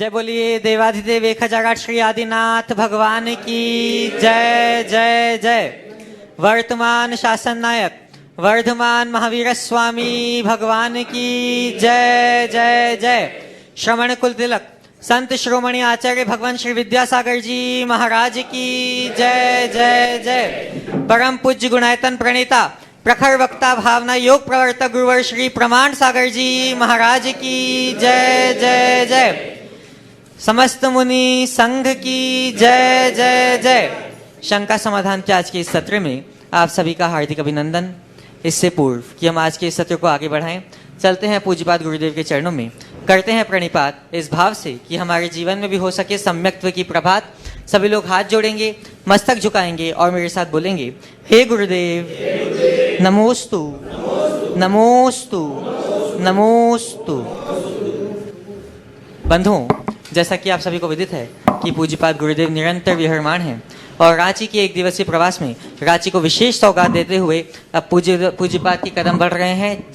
जय बोलिए देवाधिदेव 1008 श्री आदिनाथ भगवान की जय जय जय। वर्तमान शासन नायक वर्धमान महावीर स्वामी भगवान की जय जय जय। श्रवण कुल तिलक संत श्रोमणी आचार्य भगवान श्री विद्यासागर जी महाराज की जय जय जय। परम पूज्य गुणायतन प्रणेता प्रखर वक्ता भावना योग प्रवर्तक गुरुवर श्री प्रमाण सागर जी महाराज की जय जय जय। समस्त मुनि संघ की जय जय जय। शंका समाधान के आज के इस सत्र में आप सभी का हार्दिक अभिनंदन। इससे पूर्व कि हम आज के इस सत्र को आगे बढ़ाएं, चलते हैं पूज्यपाद गुरुदेव के चरणों में, करते हैं प्रणिपात इस भाव से कि हमारे जीवन में भी हो सके सम्यक्त्व की प्रभात। सभी लोग हाथ जोड़ेंगे, मस्तक झुकाएंगे और मेरे साथ बोलेंगे, हे गुरुदेव नमोस्तु नमोस्तु नमोस्तु। बंधुओं, जैसा कि आप सभी को विदित है कि पूज्यपाद गुरुदेव निरंतर विहरमान हैं और रांची के एक दिवसीय प्रवास में रांची को विशेष सौगात देते हुए अब पूज्यपाद के कदम बढ़ रहे हैं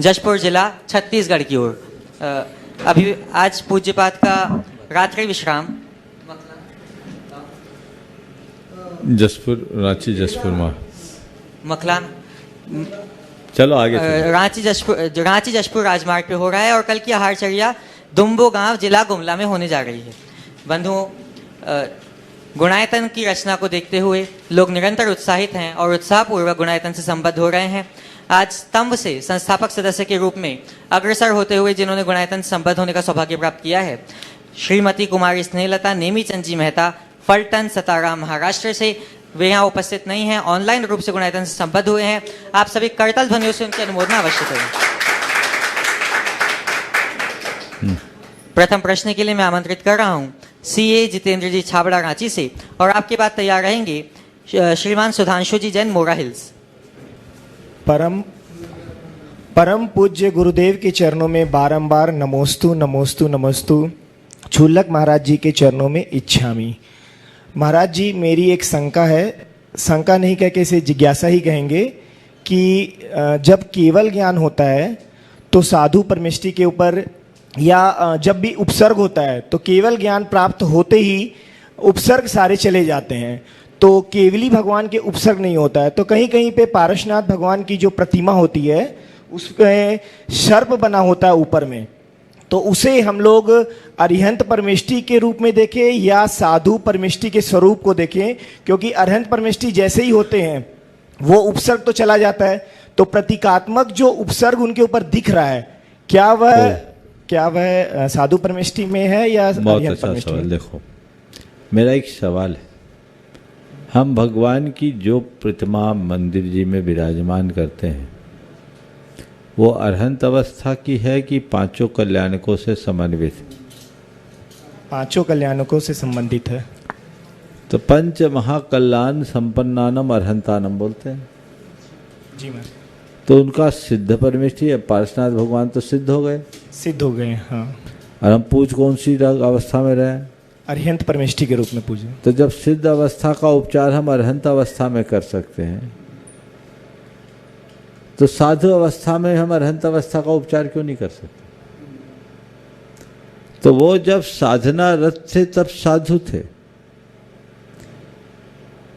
जशपुर जिला छत्तीसगढ़ की ओर। अभी आज पूज्यपाद का रात्रि विश्राम जसपुर रांची जसपुर मखलान चलो आगे रांची जशपुर राजमार्ग पे हो रहा है और कल की आहारचर्या दुम्बो गांव जिला गुमला में होने जा रही है। बंधुओं, गुणायतन की रचना को देखते हुए लोग निरंतर उत्साहित हैं और उत्साहपूर्वक गुणायतन से संबद्ध हो रहे हैं। आज स्तंभ से संस्थापक सदस्य के रूप में अग्रसर होते हुए जिन्होंने गुणायतन से संबद्ध होने का सौभाग्य प्राप्त किया है, श्रीमती कुमारी स्नेहलता नेमीचंद जी मेहता, फलटन सतारा महाराष्ट्र से। वे यहाँ उपस्थित नहीं हैं, ऑनलाइन रूप से गुणायतन से संबद्ध हुए हैं। आप सभी करतल ध्वनियों से उनकी अनुमोदना अवश्य करें। प्रथम प्रश्न के लिए मैं आमंत्रित कर रहा हूँ सीए जितेंद्र जी छाबड़ा रांची से और आपके बाद तैयार रहेंगे श्रीमान सुधांशु जी जैन मोरा हिल्स। परम पूज्य गुरुदेव के चरणों में बारंबार नमोस्तु नमोस्तु नमोस्तु। छुल्लक महाराज जी के चरणों में इच्छामी। महाराज जी, मेरी एक शंका है, शंका नहीं कह के इसे जिज्ञासा ही कहेंगे कि जब केवल ज्ञान होता है तो साधु परमेष्टि के ऊपर या जब भी उपसर्ग होता है तो केवल ज्ञान प्राप्त होते ही उपसर्ग सारे चले जाते हैं, तो केवली भगवान के उपसर्ग नहीं होता है। तो कहीं कहीं पे पारसनाथ भगवान की जो प्रतिमा होती है उसमें सर्प बना होता है ऊपर में, तो उसे हम लोग अरिहंत परमेष्टि के रूप में देखें या साधु परमेष्टि के स्वरूप को देखें? क्योंकि अरिहंत परमेष्टि जैसे ही होते हैं वो उपसर्ग तो चला जाता है, तो प्रतीकात्मक जो उपसर्ग उनके ऊपर दिख रहा है क्या वह साधु परमेष्टि में है या? बहुत अच्छा सवाल। देखो, मेरा एक सवाल है, हम भगवान की जो प्रतिमा मंदिर जी में विराजमान करते हैं वो अरहंत अवस्था की है कि पांचों कल्याणकों से समन्वित? पांचों कल्याणकों से संबंधित है। तो पंच महाकल्याण संपन्नानम अरहंतानम बोलते हैं जी मैम। तो उनका सिद्ध परमेष्टि है, पार्श्वनाथ भगवान तो सिद्ध हो गए, हाँ। और हम पूज कौन सी अवस्था में रहे? अरिहंत परमेष्टि के रूप में पूजे। तो जब सिद्ध अवस्था का उपचार हम अरहंत अवस्था में कर सकते हैं तो साधु अवस्था में हम अरहंत अवस्था का उपचार क्यों नहीं कर सकते? तो वो जब साधना रत थे तब साधु थे,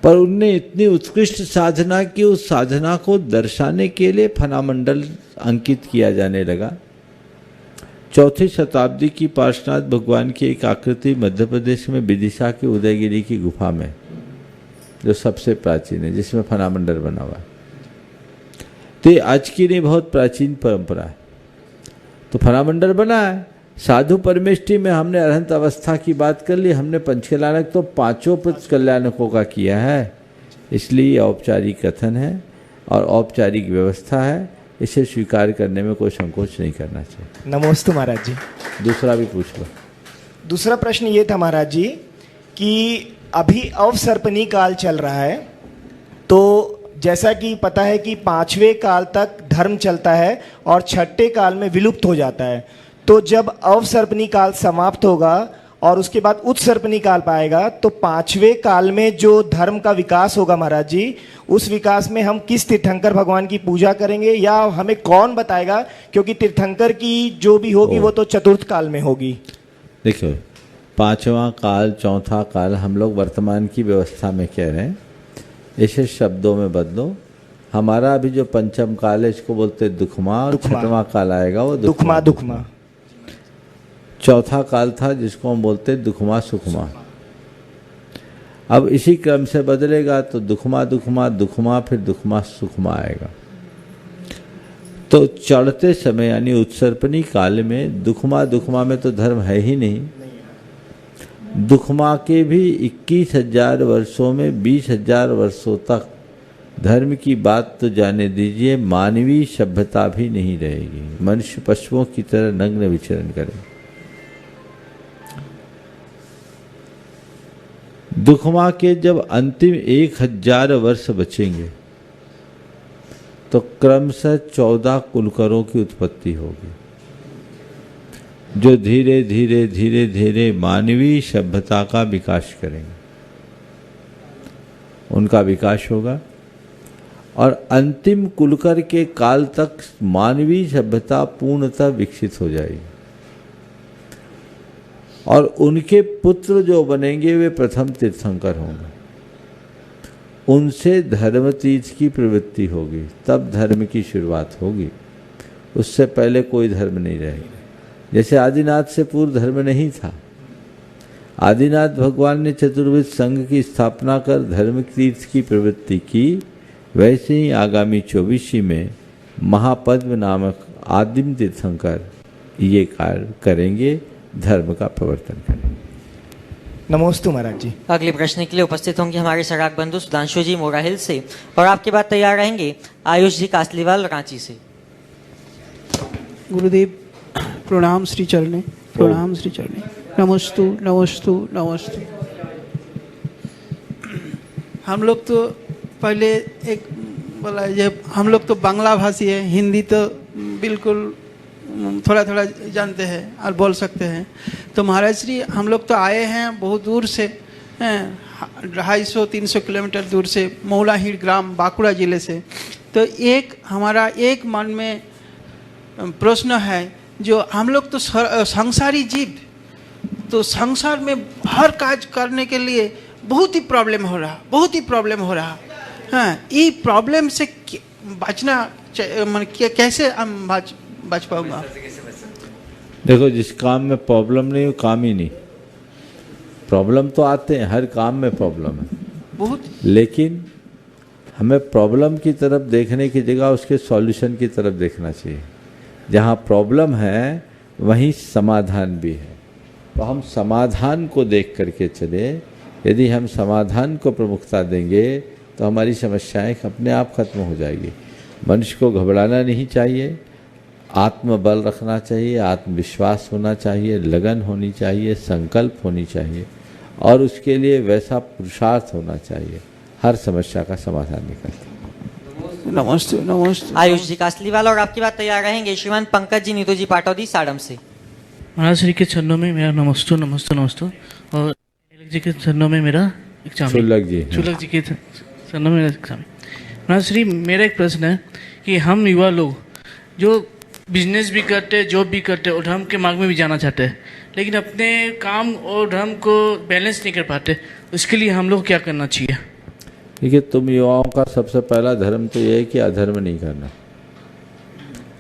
पर उनने इतनी उत्कृष्ट साधना की, उस साधना को दर्शाने के लिए फनामंडल अंकित किया जाने लगा। 4वीं शताब्दी की पार्श्वनाथ भगवान की एक आकृति मध्य प्रदेश में विदिशा की उदयगिरी की गुफा में, जो सबसे प्राचीन है, जिसमें फनामंडल बना हुआ है। तो ये आज की नहीं, बहुत प्राचीन परंपरा है। तो फनामंडल बना है। साधु परमेष्टि में हमने अरहंत अवस्था की बात कर ली, हमने पंचकल्याणक तो पांचों कल्याणकों का किया है, इसलिए औपचारिक कथन है और औपचारिक व्यवस्था है, इसे स्वीकार करने में कोई संकोच नहीं करना चाहिए। नमोस्तु महाराज जी। दूसरा भी पूछ लो। दूसरा प्रश्न ये था महाराज जी कि अभी अवसर्पणी काल चल रहा है, तो जैसा कि पता है कि 5वें काल तक धर्म चलता है और 6ठे काल में विलुप्त हो जाता है। तो जब अवसर्पणी काल समाप्त होगा और उसके बाद उत्सर्पणी काल पाएगा, तो 5वें काल में जो धर्म का विकास होगा महाराज जी, उस विकास में हम किस तीर्थंकर भगवान की पूजा करेंगे या हमें कौन बताएगा? क्योंकि तीर्थंकर की जो भी होगी वो तो चतुर्थ काल में होगी। देखो, पांचवा काल, चौथा काल हम लोग वर्तमान की व्यवस्था में कह रहे हैं, इसे शब्दों में बदलो। हमारा अभी जो पंचम काल है इसको बोलते दुखमा, और छठवां काल आएगा वो दुखमा दुखमा। चौथा काल था जिसको हम बोलते दुखमा सुखमा। अब इसी क्रम से बदलेगा तो दुखमा दुखमा दुखमा, फिर दुखमा सुखमा आएगा। तो चढ़ते समय यानी उत्सर्पणी काल में दुखमा दुखमा में तो धर्म है ही नहीं। दुखमा के भी 21,000 वर्षों में 20,000 वर्षों तक धर्म की बात तो जाने दीजिए, मानवीय सभ्यता भी नहीं रहेगी। मनुष्य पशुओं की तरह नग्न विचरण करे। दुखमा के जब अंतिम 1,000 वर्ष बचेंगे तो क्रमशः 14 कुलकरों की उत्पत्ति होगी, जो धीरे धीरे धीरे धीरे मानवीय सभ्यता का विकास करेंगे। उनका विकास होगा और अंतिम कुलकर के काल तक मानवीय सभ्यता पूर्णतः विकसित हो जाएगी और उनके पुत्र जो बनेंगे वे प्रथम तीर्थंकर होंगे। उनसे धर्म तीर्थ की प्रवृत्ति होगी, तब धर्म की शुरुआत होगी। उससे पहले कोई धर्म नहीं रहेगा। जैसे आदिनाथ से पूर्व धर्म नहीं था। आदिनाथ भगवान ने चतुर्वेद संघ की स्थापना कर धर्म तीर्थ की प्रवृत्ति की, वैसे ही आगामी 24 में महापद्म नामक आदिम तीर्थंकर ये कार्य करेंगे, धर्म का प्रवर्तन करेंगे। नमोस्तु महाराज जी। अगले प्रश्न के लिए उपस्थित होंगे हमारे सराग बंधु सुधांशु जी मोराहिल से, और आपके बाद तैयार रहेंगे आयुष जी कासलीवाल रांची से। गुरुदेव प्रणाम श्री चरणे, प्रणाम श्री चरणे। नमस्तु नमस्तु नमस्तु। हम लोग तो पहले एक बोला, जब हम लोग तो बांग्ला भाषी है, हिंदी तो बिल्कुल थोड़ा थोड़ा जानते हैं और बोल सकते हैं। तो महाराज श्री हम लोग तो आए हैं बहुत दूर से, 250-300 किलोमीटर दूर से, मौलाहीड़ ग्राम बांकुड़ा जिले से। तो एक हमारा एक मन में प्रश्न है, जो हम लोग तो संसारी जीव, तो संसार में हर काज करने के लिए बहुत ही प्रॉब्लम हो रहा, बहुत ही प्रॉब्लम हो रहा। हाँ, ये प्रॉब्लम से बचना कैसे हम बच पाऊंगा? देखो, जिस काम में प्रॉब्लम नहीं वो काम ही नहीं। प्रॉब्लम तो आते हैं, हर काम में प्रॉब्लम है बहुत, लेकिन हमें प्रॉब्लम की तरफ देखने की जगह उसके सॉल्यूशन की तरफ देखना चाहिए। जहाँ प्रॉब्लम है वहीं समाधान भी है, तो हम समाधान को देख करके चले। यदि हम समाधान को प्रमुखता देंगे तो हमारी समस्याएं अपने आप खत्म हो जाएगी। मनुष्य को घबराना नहीं चाहिए, आत्मबल रखना चाहिए, आत्मविश्वास होना चाहिए, लगन होनी चाहिए, संकल्प होनी चाहिए और उसके लिए वैसा पुरुषार्थ होना चाहिए। हर समस्या का समाधान निकलता। नमस्ते नमस्ते। आयुष जी कासलीवाल, और आपकी बात तैयार रहेंगे श्रीमान पंकज जी नीतू जी पाटौदी साड़म से। महाराज श्री के चरणों में मेरा नमस्तु नमस्तु नमस्तु, और तिलक जी के चरणों में मेरा चुलक जी के चरणों में मेरा एग्जाम। महाराज श्री, मेरा एक प्रश्न है कि हम युवा लोग जो बिजनेस भी करते, जॉब भी करते और धर्म के मार्ग में भी जाना चाहते हैं, लेकिन अपने काम और धर्म को बैलेंस नहीं कर पाते, उसके लिए हम लोग क्या करना चाहिए? देखिए, तुम युवाओं का सबसे पहला धर्म तो यह है कि अधर्म नहीं करना,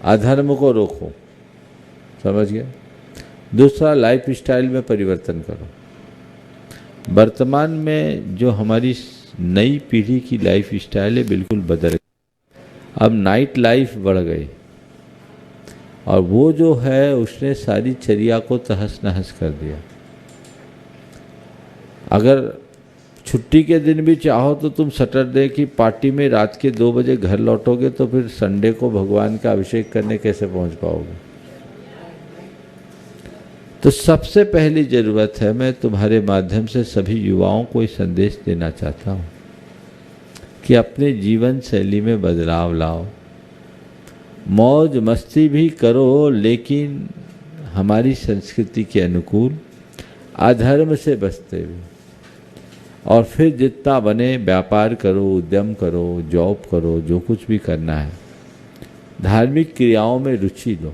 अधर्म को रोको, समझ गए। दूसरा, लाइफ स्टाइल में परिवर्तन करो। वर्तमान में जो हमारी नई पीढ़ी की लाइफ स्टाइल है बिल्कुल बदल गई। अब नाइट लाइफ बढ़ गई और वो जो है उसने सारी चर्या को तहस नहस कर दिया। अगर छुट्टी के दिन भी चाहो तो तुम सैटरडे की पार्टी में रात के 2 बजे घर लौटोगे, तो फिर संडे को भगवान का अभिषेक करने कैसे पहुंच पाओगे? तो सबसे पहली ज़रूरत है, मैं तुम्हारे माध्यम से सभी युवाओं को ये संदेश देना चाहता हूँ कि अपने जीवन शैली में बदलाव लाओ। मौज मस्ती भी करो, लेकिन हमारी संस्कृति के अनुकूल, अधर्म से बचते हुए। और फिर जितना बने व्यापार करो, उद्यम करो, जॉब करो, जो कुछ भी करना है। धार्मिक क्रियाओं में रुचि लो।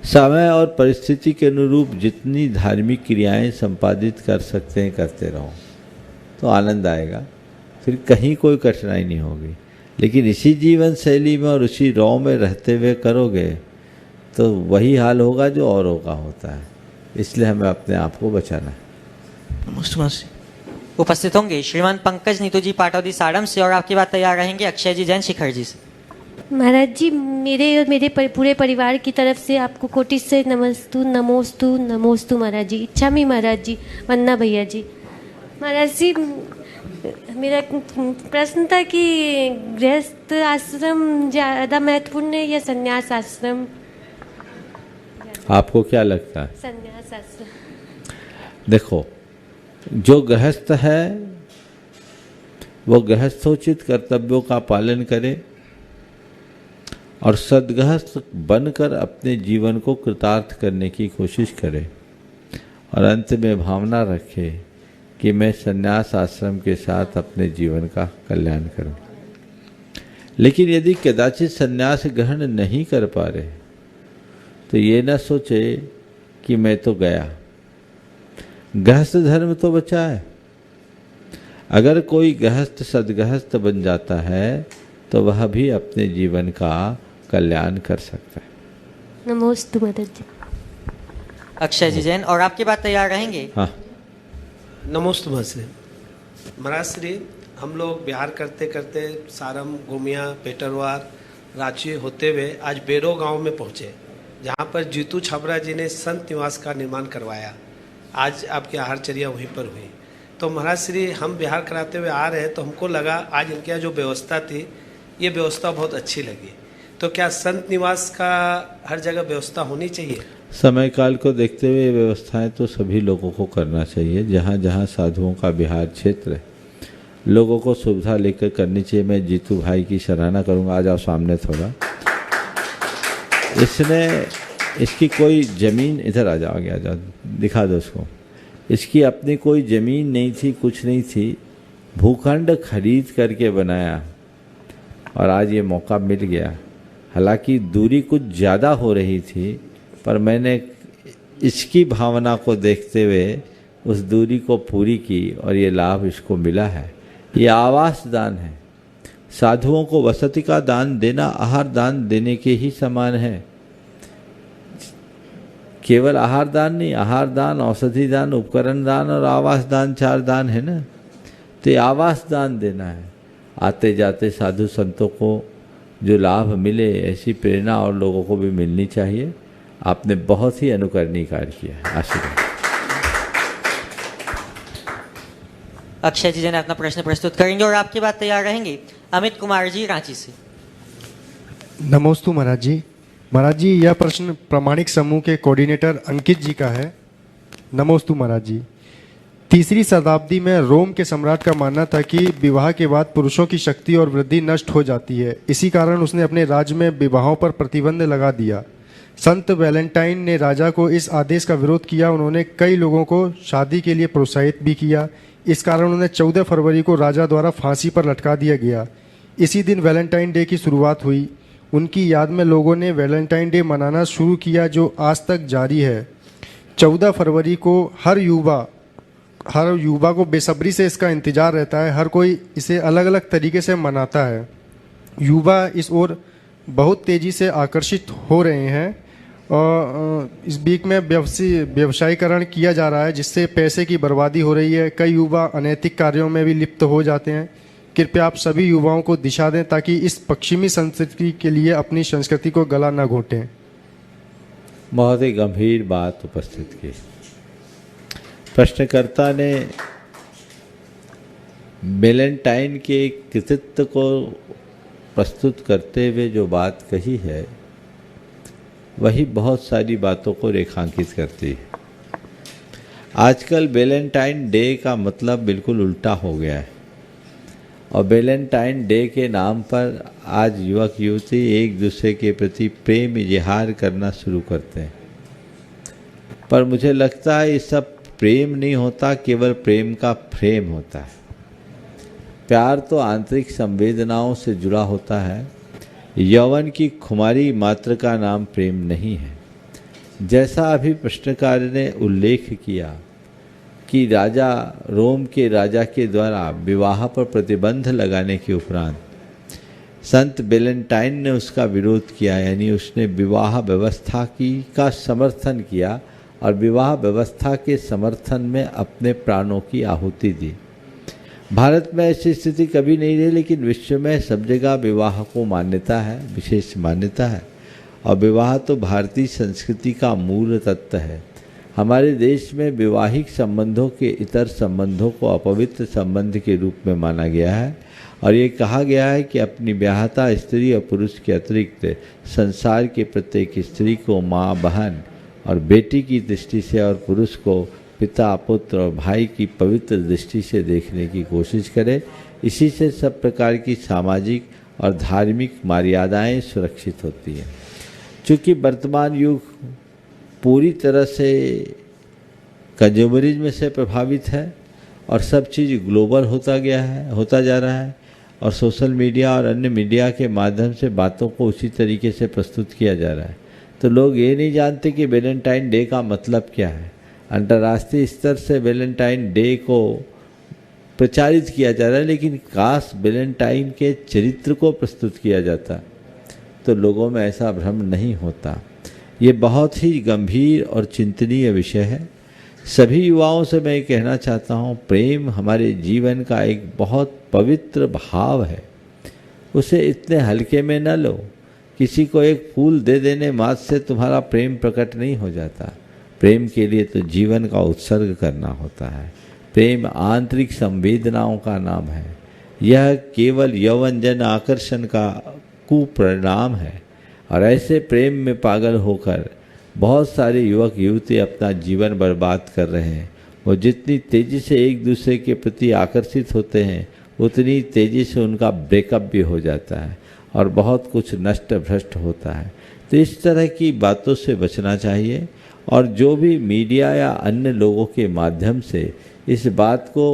समय और परिस्थिति के अनुरूप जितनी धार्मिक क्रियाएं संपादित कर सकते हैं करते रहो, तो आनंद आएगा, फिर कहीं कोई कठिनाई नहीं होगी। लेकिन इसी जीवन शैली में और उसी रौ में रहते हुए करोगे तो वही हाल होगा जो औरों का होता है। इसलिए हमें अपने आप को बचाना है। नमस्ते महाराज जी। उपस्थित होंगे श्रीमान पंकज नीतू जी पाटौदी साड़म से, और आपकी बात तैयार रहेंगे अक्षय जी जैन शिखर जी से। महाराज जी, मेरे और मेरे पूरे परिवार की तरफ से आपको कोटि से नमस्तु नमोस्तु नमोस्तु महाराज जी। इच्छा में महाराज जी, वन्ना भैया जी। महाराज जी, मेरा प्रश्न था कि गृहस्थ आश्रम ज़्यादा महत्वपूर्ण है या संन्यास आश्रम? आपको क्या लगता है? संन्यास आश्रम। देखो, जो गृहस्थ है वो गृहस्थोचित कर्तव्यों का पालन करे और सद्गृहस्थ बनकर अपने जीवन को कृतार्थ करने की कोशिश करे, और अंत में भावना रखे कि मैं संन्यास आश्रम के साथ अपने जीवन का कल्याण करूं। लेकिन यदि कदाचित संन्यास ग्रहण नहीं कर पा रहे तो ये न सोचे कि मैं तो गया, गृहस्थ धर्म तो बचा है। अगर कोई गृहस्थ सद्गृहस्थ बन जाता है तो वह भी अपने जीवन का कल्याण कर सकता है। नमोस्तु महाराज जी। अक्षय जी जैन, और आपकी बात तैयार रहेंगे। हाँ, नमोस्तु महाराज। महाराज श्री, हम लोग बिहार करते करते सारम, गोमिया, पेटरवार, रांची होते हुए आज बेरो गांव में पहुंचे, जहां पर जीतू छाबड़ा जी ने संत निवास का निर्माण करवाया। आज आपकी आहारचर्या वहीं पर हुई। तो महाराज श्री, हम बिहार कराते हुए आ रहे हैं तो हमको लगा आज इनके यहाँ जो व्यवस्था थी ये व्यवस्था बहुत अच्छी लगी। तो क्या संत निवास का हर जगह व्यवस्था होनी चाहिए? समय काल को देखते हुए ये व्यवस्थाएं तो सभी लोगों को करना चाहिए। जहाँ जहाँ साधुओं का बिहार क्षेत्र है, लोगों को सुविधा लेकर करनी चाहिए। मैं जीतू भाई की सराहना करूँगा। आ जाओ सामने थोड़ा। इसकी कोई ज़मीन, इधर आ जाओ, आगे आ जाओ, दिखा दो उसको। इसकी अपनी कोई ज़मीन नहीं थी, कुछ नहीं थी, भूखंड खरीद करके बनाया और आज ये मौका मिल गया। हालांकि दूरी कुछ ज़्यादा हो रही थी, पर मैंने इसकी भावना को देखते हुए उस दूरी को पूरी की और ये लाभ इसको मिला है। ये आवास दान है। साधुओं को वसति का दान देना आहार दान देने के ही समान है। केवल आहार दान नहीं, आहार दान, औषधि दान, उपकरण दान और आवास दान, 4 दान है ना। तो ये आवास दान देना है। आते जाते साधु संतों को जो लाभ मिले, ऐसी प्रेरणा और लोगों को भी मिलनी चाहिए। आपने बहुत ही अनुकरणीय कार्य किया है। आशीर्वाद। अक्षय जी जैन अपना प्रश्न प्रस्तुत करेंगे, और आपकी बात तैयार रहेंगे अमित कुमार जी रांची से। नमोस्तु महाराज जी। महाराज जी, यह प्रश्न प्रामाणिक समूह के कोऑर्डिनेटर अंकित जी का है। नमोस्तु महाराज जी। 3री शताब्दी में रोम के सम्राट का मानना था कि विवाह के बाद पुरुषों की शक्ति और वृद्धि नष्ट हो जाती है। इसी कारण उसने अपने राज्य में विवाहों पर प्रतिबंध लगा दिया। संत वैलेंटाइन ने राजा को इस आदेश का विरोध किया। उन्होंने कई लोगों को शादी के लिए प्रोत्साहित भी किया। इस कारण उन्हें 14 फरवरी को राजा द्वारा फांसी पर लटका दिया गया। इसी दिन वैलेंटाइन डे की शुरुआत हुई। उनकी याद में लोगों ने वैलेंटाइन डे मनाना शुरू किया, जो आज तक जारी है। 14 फरवरी को हर युवा को बेसब्री से इसका इंतजार रहता है। हर कोई इसे अलग अलग तरीके से मनाता है। युवा इस ओर बहुत तेज़ी से आकर्षित हो रहे हैं और इस बीच में व्यवसायीकरण किया जा रहा है, जिससे पैसे की बर्बादी हो रही है। कई युवा अनैतिक कार्यों में भी लिप्त हो जाते हैं। कृपया आप सभी युवाओं को दिशा दें ताकि इस पश्चिमी संस्कृति के लिए अपनी संस्कृति को गला न घोंटें। बहुत ही गंभीर बात उपस्थित की। प्रश्नकर्ता ने वैलेंटाइन के कृतित्व को प्रस्तुत करते हुए जो बात कही है, वही बहुत सारी बातों को रेखांकित करती है। आजकल वैलेंटाइन डे का मतलब बिल्कुल उल्टा हो गया है और वैलेंटाइन डे के नाम पर आज युवक युवती एक दूसरे के प्रति प्रेम इजहार करना शुरू करते हैं। पर मुझे लगता है ये सब प्रेम नहीं होता, केवल प्रेम का फ्रेम होता है। प्यार तो आंतरिक संवेदनाओं से जुड़ा होता है। यौवन की खुमारी मात्र का नाम प्रेम नहीं है। जैसा अभी प्रश्नकार ने उल्लेख किया कि रोम के राजा के द्वारा विवाह पर प्रतिबंध लगाने के उपरांत संत वेलेंटाइन ने उसका विरोध किया, यानी उसने विवाह व्यवस्था का समर्थन किया और विवाह व्यवस्था के समर्थन में अपने प्राणों की आहुति दी। भारत में ऐसी स्थिति कभी नहीं रही, लेकिन विश्व में सब जगह विवाह को मान्यता है, विशेष मान्यता है। और विवाह तो भारतीय संस्कृति का मूल तत्व है। हमारे देश में वैवाहिक संबंधों के इतर संबंधों को अपवित्र संबंध के रूप में माना गया है और ये कहा गया है कि अपनी ब्याहता स्त्री और पुरुष के अतिरिक्त संसार के प्रत्येक स्त्री को माँ, बहन और बेटी की दृष्टि से और पुरुष को पिता, पुत्र और भाई की पवित्र दृष्टि से देखने की कोशिश करे। इसी से सब प्रकार की सामाजिक और धार्मिक मर्यादाएं सुरक्षित होती हैं। चूँकि वर्तमान युग पूरी तरह से कंज्यूमरिज्म से प्रभावित है और सब चीज़ ग्लोबल होता जा रहा है और सोशल मीडिया और अन्य मीडिया के माध्यम से बातों को उसी तरीके से प्रस्तुत किया जा रहा है, तो लोग ये नहीं जानते कि वैलेंटाइन डे का मतलब क्या है। अंतर्राष्ट्रीय स्तर से वैलेंटाइन डे को प्रचारित किया जा रहा है, लेकिन काश वैलेंटाइन के चरित्र को प्रस्तुत किया जाता तो लोगों में ऐसा भ्रम नहीं होता। ये बहुत ही गंभीर और चिंतनीय विषय है। सभी युवाओं से मैं कहना चाहता हूँ, प्रेम हमारे जीवन का एक बहुत पवित्र भाव है, उसे इतने हल्के में न लो। किसी को एक फूल दे देने मात्र से तुम्हारा प्रेम प्रकट नहीं हो जाता। प्रेम के लिए तो जीवन का उत्सर्ग करना होता है। प्रेम आंतरिक संवेदनाओं का नाम है। यह केवल यौवनजन आकर्षण का कुपरिणाम है और ऐसे प्रेम में पागल होकर बहुत सारे युवक युवती अपना जीवन बर्बाद कर रहे हैं। वो जितनी तेज़ी से एक दूसरे के प्रति आकर्षित होते हैं उतनी तेज़ी से उनका ब्रेकअप भी हो जाता है और बहुत कुछ नष्ट भ्रष्ट होता है। तो इस तरह की बातों से बचना चाहिए और जो भी मीडिया या अन्य लोगों के माध्यम से इस बात को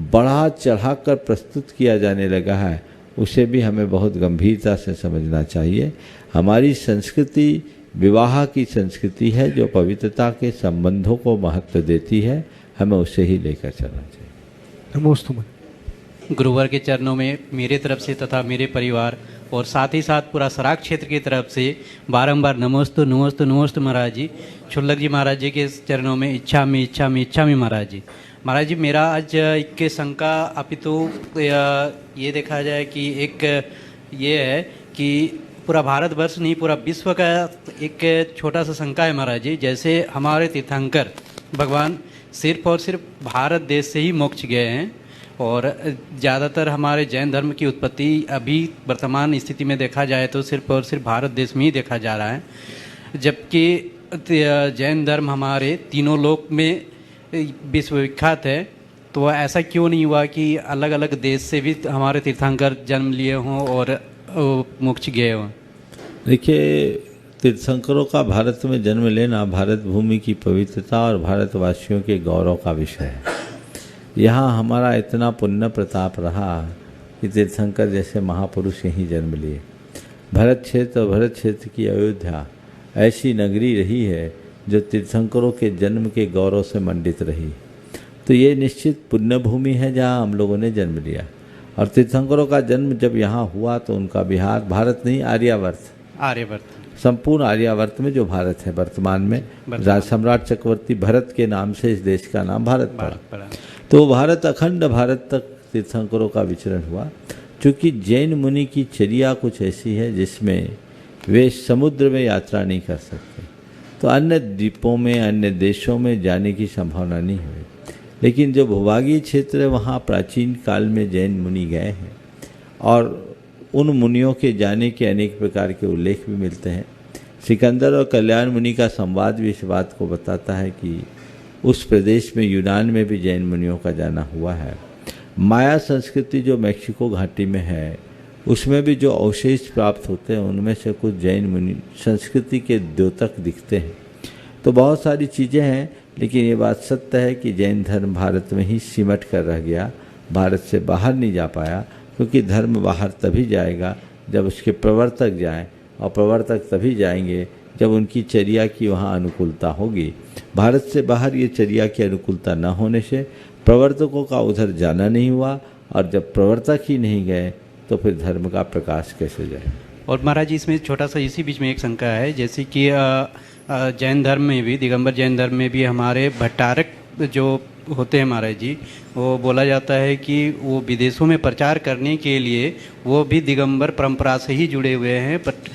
बढ़ा चढ़ाकर प्रस्तुत किया जाने लगा है उसे भी हमें बहुत गंभीरता से समझना चाहिए। हमारी संस्कृति विवाह की संस्कृति है जो पवित्रता के संबंधों को महत्व देती है, हमें उसे ही लेकर चलना चाहिए। नमोस्तु। गुरुवर के चरणों में मेरे तरफ से तथा मेरे परिवार और साथ ही साथ पूरा सराग क्षेत्र की तरफ से बारंबार नमोस्तु नमोस्तु नमोस्तु महाराज जी। छुल्लक जी महाराज जी के चरणों में इच्छा में महाराज जी। महाराज जी, मेरा आज एक शंका अपितु ये देखा जाए कि एक ये है कि पूरा भारतवर्ष नहीं पूरा विश्व का एक छोटा सा शंका है महाराज जी। जैसे हमारे तीर्थंकर भगवान सिर्फ और सिर्फ भारत देश से ही मोक्ष गए हैं और ज़्यादातर हमारे जैन धर्म की उत्पत्ति अभी वर्तमान स्थिति में देखा जाए तो सिर्फ और सिर्फ भारत देश में ही देखा जा रहा है, जबकि जैन धर्म हमारे तीनों लोक में विश्वविख्यात है। तो ऐसा क्यों नहीं हुआ कि अलग अलग देश से भी हमारे तीर्थंकर जन्म लिए हों और मोक्ष गए हों? देखिए, तीर्थंकरों का भारत में जन्म लेना भारत भूमि की पवित्रता और भारतवासियों के गौरव का विषय है। यहाँ हमारा इतना पुण्य प्रताप रहा कि तीर्थंकर जैसे महापुरुष यहीं जन्म लिए। भरत क्षेत्र की अयोध्या ऐसी नगरी रही है जो तीर्थंकरों के जन्म के गौरव से मंडित रही। तो ये निश्चित पुण्य भूमि है जहाँ हम लोगों ने जन्म लिया। और तीर्थंकरों का जन्म जब यहाँ हुआ तो उनका बिहार, भारत नहीं आर्यावर्त, संपूर्ण आर्यावर्त में जो भारत है वर्तमान में, राज सम्राट चक्रवर्ती भरत के नाम से इस देश का नाम भारत पड़ा। तो भारत, अखंड भारत तक तीर्थंकरों का विचरण हुआ। चूँकि जैन मुनि की चर्या कुछ ऐसी है जिसमें वे समुद्र में यात्रा नहीं कर सकते, तो अन्य द्वीपों में, अन्य देशों में जाने की संभावना नहीं हुई। लेकिन जो भूभागीय क्षेत्र है वहाँ प्राचीन काल में जैन मुनि गए हैं और उन मुनियों के जाने के अनेक प्रकार के उल्लेख भी मिलते हैं। सिकंदर और कल्याण मुनि का संवाद भी इस बात को बताता है कि उस प्रदेश में, यूनान में भी जैन मुनियों का जाना हुआ है। माया संस्कृति जो मैक्सिको घाटी में है उसमें भी जो अवशेष प्राप्त होते हैं उनमें से कुछ जैन मुनि संस्कृति के द्योतक दिखते हैं। तो बहुत सारी चीज़ें हैं, लेकिन ये बात सत्य है कि जैन धर्म भारत में ही सिमट कर रह गया, भारत से बाहर नहीं जा पाया, क्योंकि धर्म बाहर तभी जाएगा जब उसके प्रवर्तक जाएं, और प्रवर्तक तभी जाएंगे जब उनकी चर्या की वहाँ अनुकूलता होगी। भारत से बाहर ये चर्या की अनुकूलता न होने से प्रवर्तकों का उधर जाना नहीं हुआ, और जब प्रवर्तक ही नहीं गए तो फिर धर्म का प्रकाश कैसे जाए। और महाराज जी इसमें छोटा सा इसी बीच में एक शंका है, जैसे कि जैन धर्म में भी, दिगंबर जैन धर्म में भी हमारे भट्टारक जो होते हैं महाराज जी, वो बोला जाता है कि वो विदेशों में प्रचार करने के लिए वो भी दिगंबर परंपरा से ही जुड़े हुए हैं, बट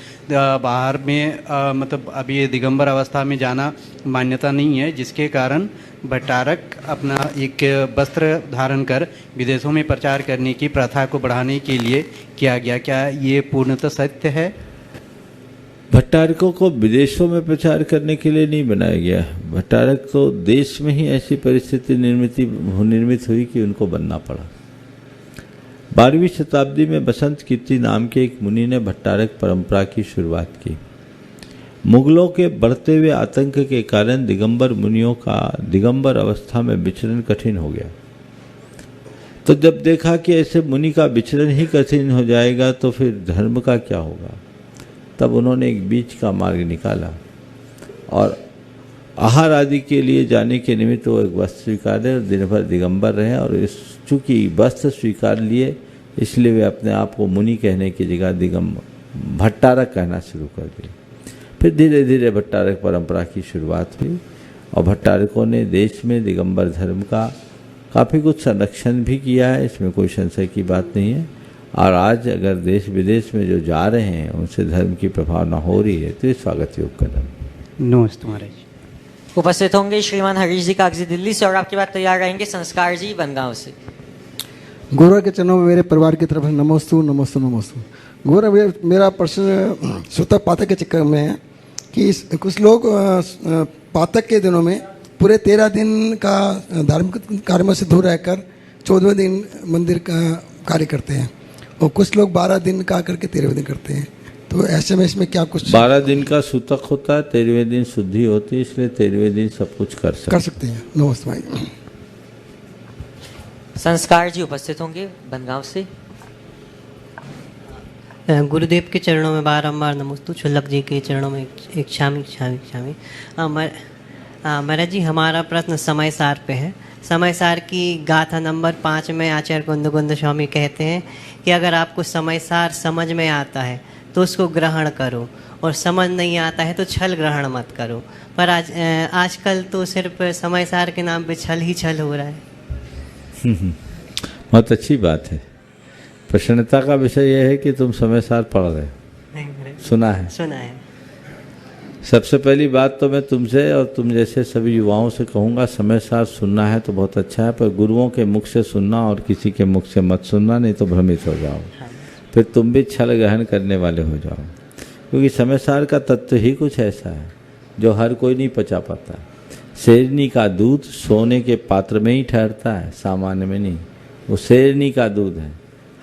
बाहर में मतलब अभी ये दिगंबर अवस्था में जाना मान्यता नहीं है, जिसके कारण भट्टारक अपना एक वस्त्र धारण कर विदेशों में प्रचार करने की प्रथा को बढ़ाने के लिए किया गया। क्या ये पूर्णतः सत्य है? भट्टारकों को विदेशों में प्रचार करने के लिए नहीं बनाया गया। भट्टारक तो देश में ही ऐसी परिस्थिति निर्मित हुई कि उनको बनना पड़ा। 12वीं शताब्दी में बसंत कीर्ति नाम के एक मुनि ने भट्टारक परंपरा की शुरुआत की। मुगलों के बढ़ते हुए आतंक के कारण दिगंबर मुनियों का दिगंबर अवस्था में विचरण कठिन हो गया। तो जब देखा कि ऐसे मुनि का विचरण ही कठिन हो जाएगा तो फिर धर्म का क्या होगा, तब उन्होंने एक बीच का मार्ग निकाला और आहार आदि के लिए जाने के निमित्त वो एक वस्त्र स्वीकारे और दिन भर दिगंबर रहे। और इस चूँकि वस्त्र स्वीकार लिए इसलिए वे अपने आप को मुनि कहने की जगह दिगंबर भट्टारक कहना शुरू कर दिए। फिर धीरे धीरे भट्टारक परंपरा की शुरुआत हुई और भट्टारकों ने देश में दिगंबर धर्म का काफ़ी कुछ संरक्षण भी किया है, इसमें कोई संशय की बात नहीं है। और आज अगर देश विदेश में जो जा रहे हैं उनसे धर्म की प्रभावना हो रही है तो ये स्वागत योग कदम। नमस्ते महाराज। उपस्थित होंगे श्रीमान हरीश जी कागजी दिल्ली से, और आपके बाद तैयार रहेंगे संस्कार जी बनगांव से। गौरव के चरणों में मेरे परिवार की तरफ से नमोस्तु नमोस्तु नमोस्तु। गौरव, मेरा प्रश्न सूतक पातक के चक्कर में है कि कुछ लोग पातक के दिनों में पूरे 13 दिन का धार्मिक कार्यों से दूर रहकर 14वें दिन मंदिर का कार्य करते हैं, और कुछ लोग 12 दिन का करके 13वें दिन करते हैं। तो ऐसे में इसमें क्या कुछ 12 दिन का सूतक होता है, 13वें दिन शुद्धि होती है, इसलिए 13वें दिन सब कुछ कर सकते हैं। नमस्ते भाई। संस्कार जी उपस्थित होंगे बनगांव से। गुरुदेव के चरणों में बारंबार नमोस्तु। छुल्लक जी के चरणों में एक क्षामी क्षामी क्षामी। महाराज जी, हमारा प्रश्न समय सार पे है। समय सार की गाथा नंबर 5 में आचार्य कुंद स्वामी कहते हैं कि अगर आपको समय सार समझ में आता है तो उसको ग्रहण करो, और समझ नहीं आता है तो छल ग्रहण मत करो। पर आजकल तो सिर्फ समय सार के नाम पे छल ही छल हो रहा है। बहुत अच्छी बात है। प्रसन्नता का विषय यह है कि तुम समय सार पढ़ रहे हो, सुना है। सबसे पहली बात तो मैं तुमसे और तुम जैसे सभी युवाओं से कहूँगा, समय सार सुनना है तो बहुत अच्छा है, पर गुरुओं के मुख से सुनना और किसी के मुख से मत सुनना, नहीं तो भ्रमित हो जाओ, फिर तुम भी छल ग्रहण करने वाले हो जाओ। क्योंकि समय सार का तत्व ही कुछ ऐसा है जो हर कोई नहीं पचा पाता। शेरनी का दूध सोने के पात्र में ही ठहरता है, सामान्य में नहीं। वो शेरनी का दूध है,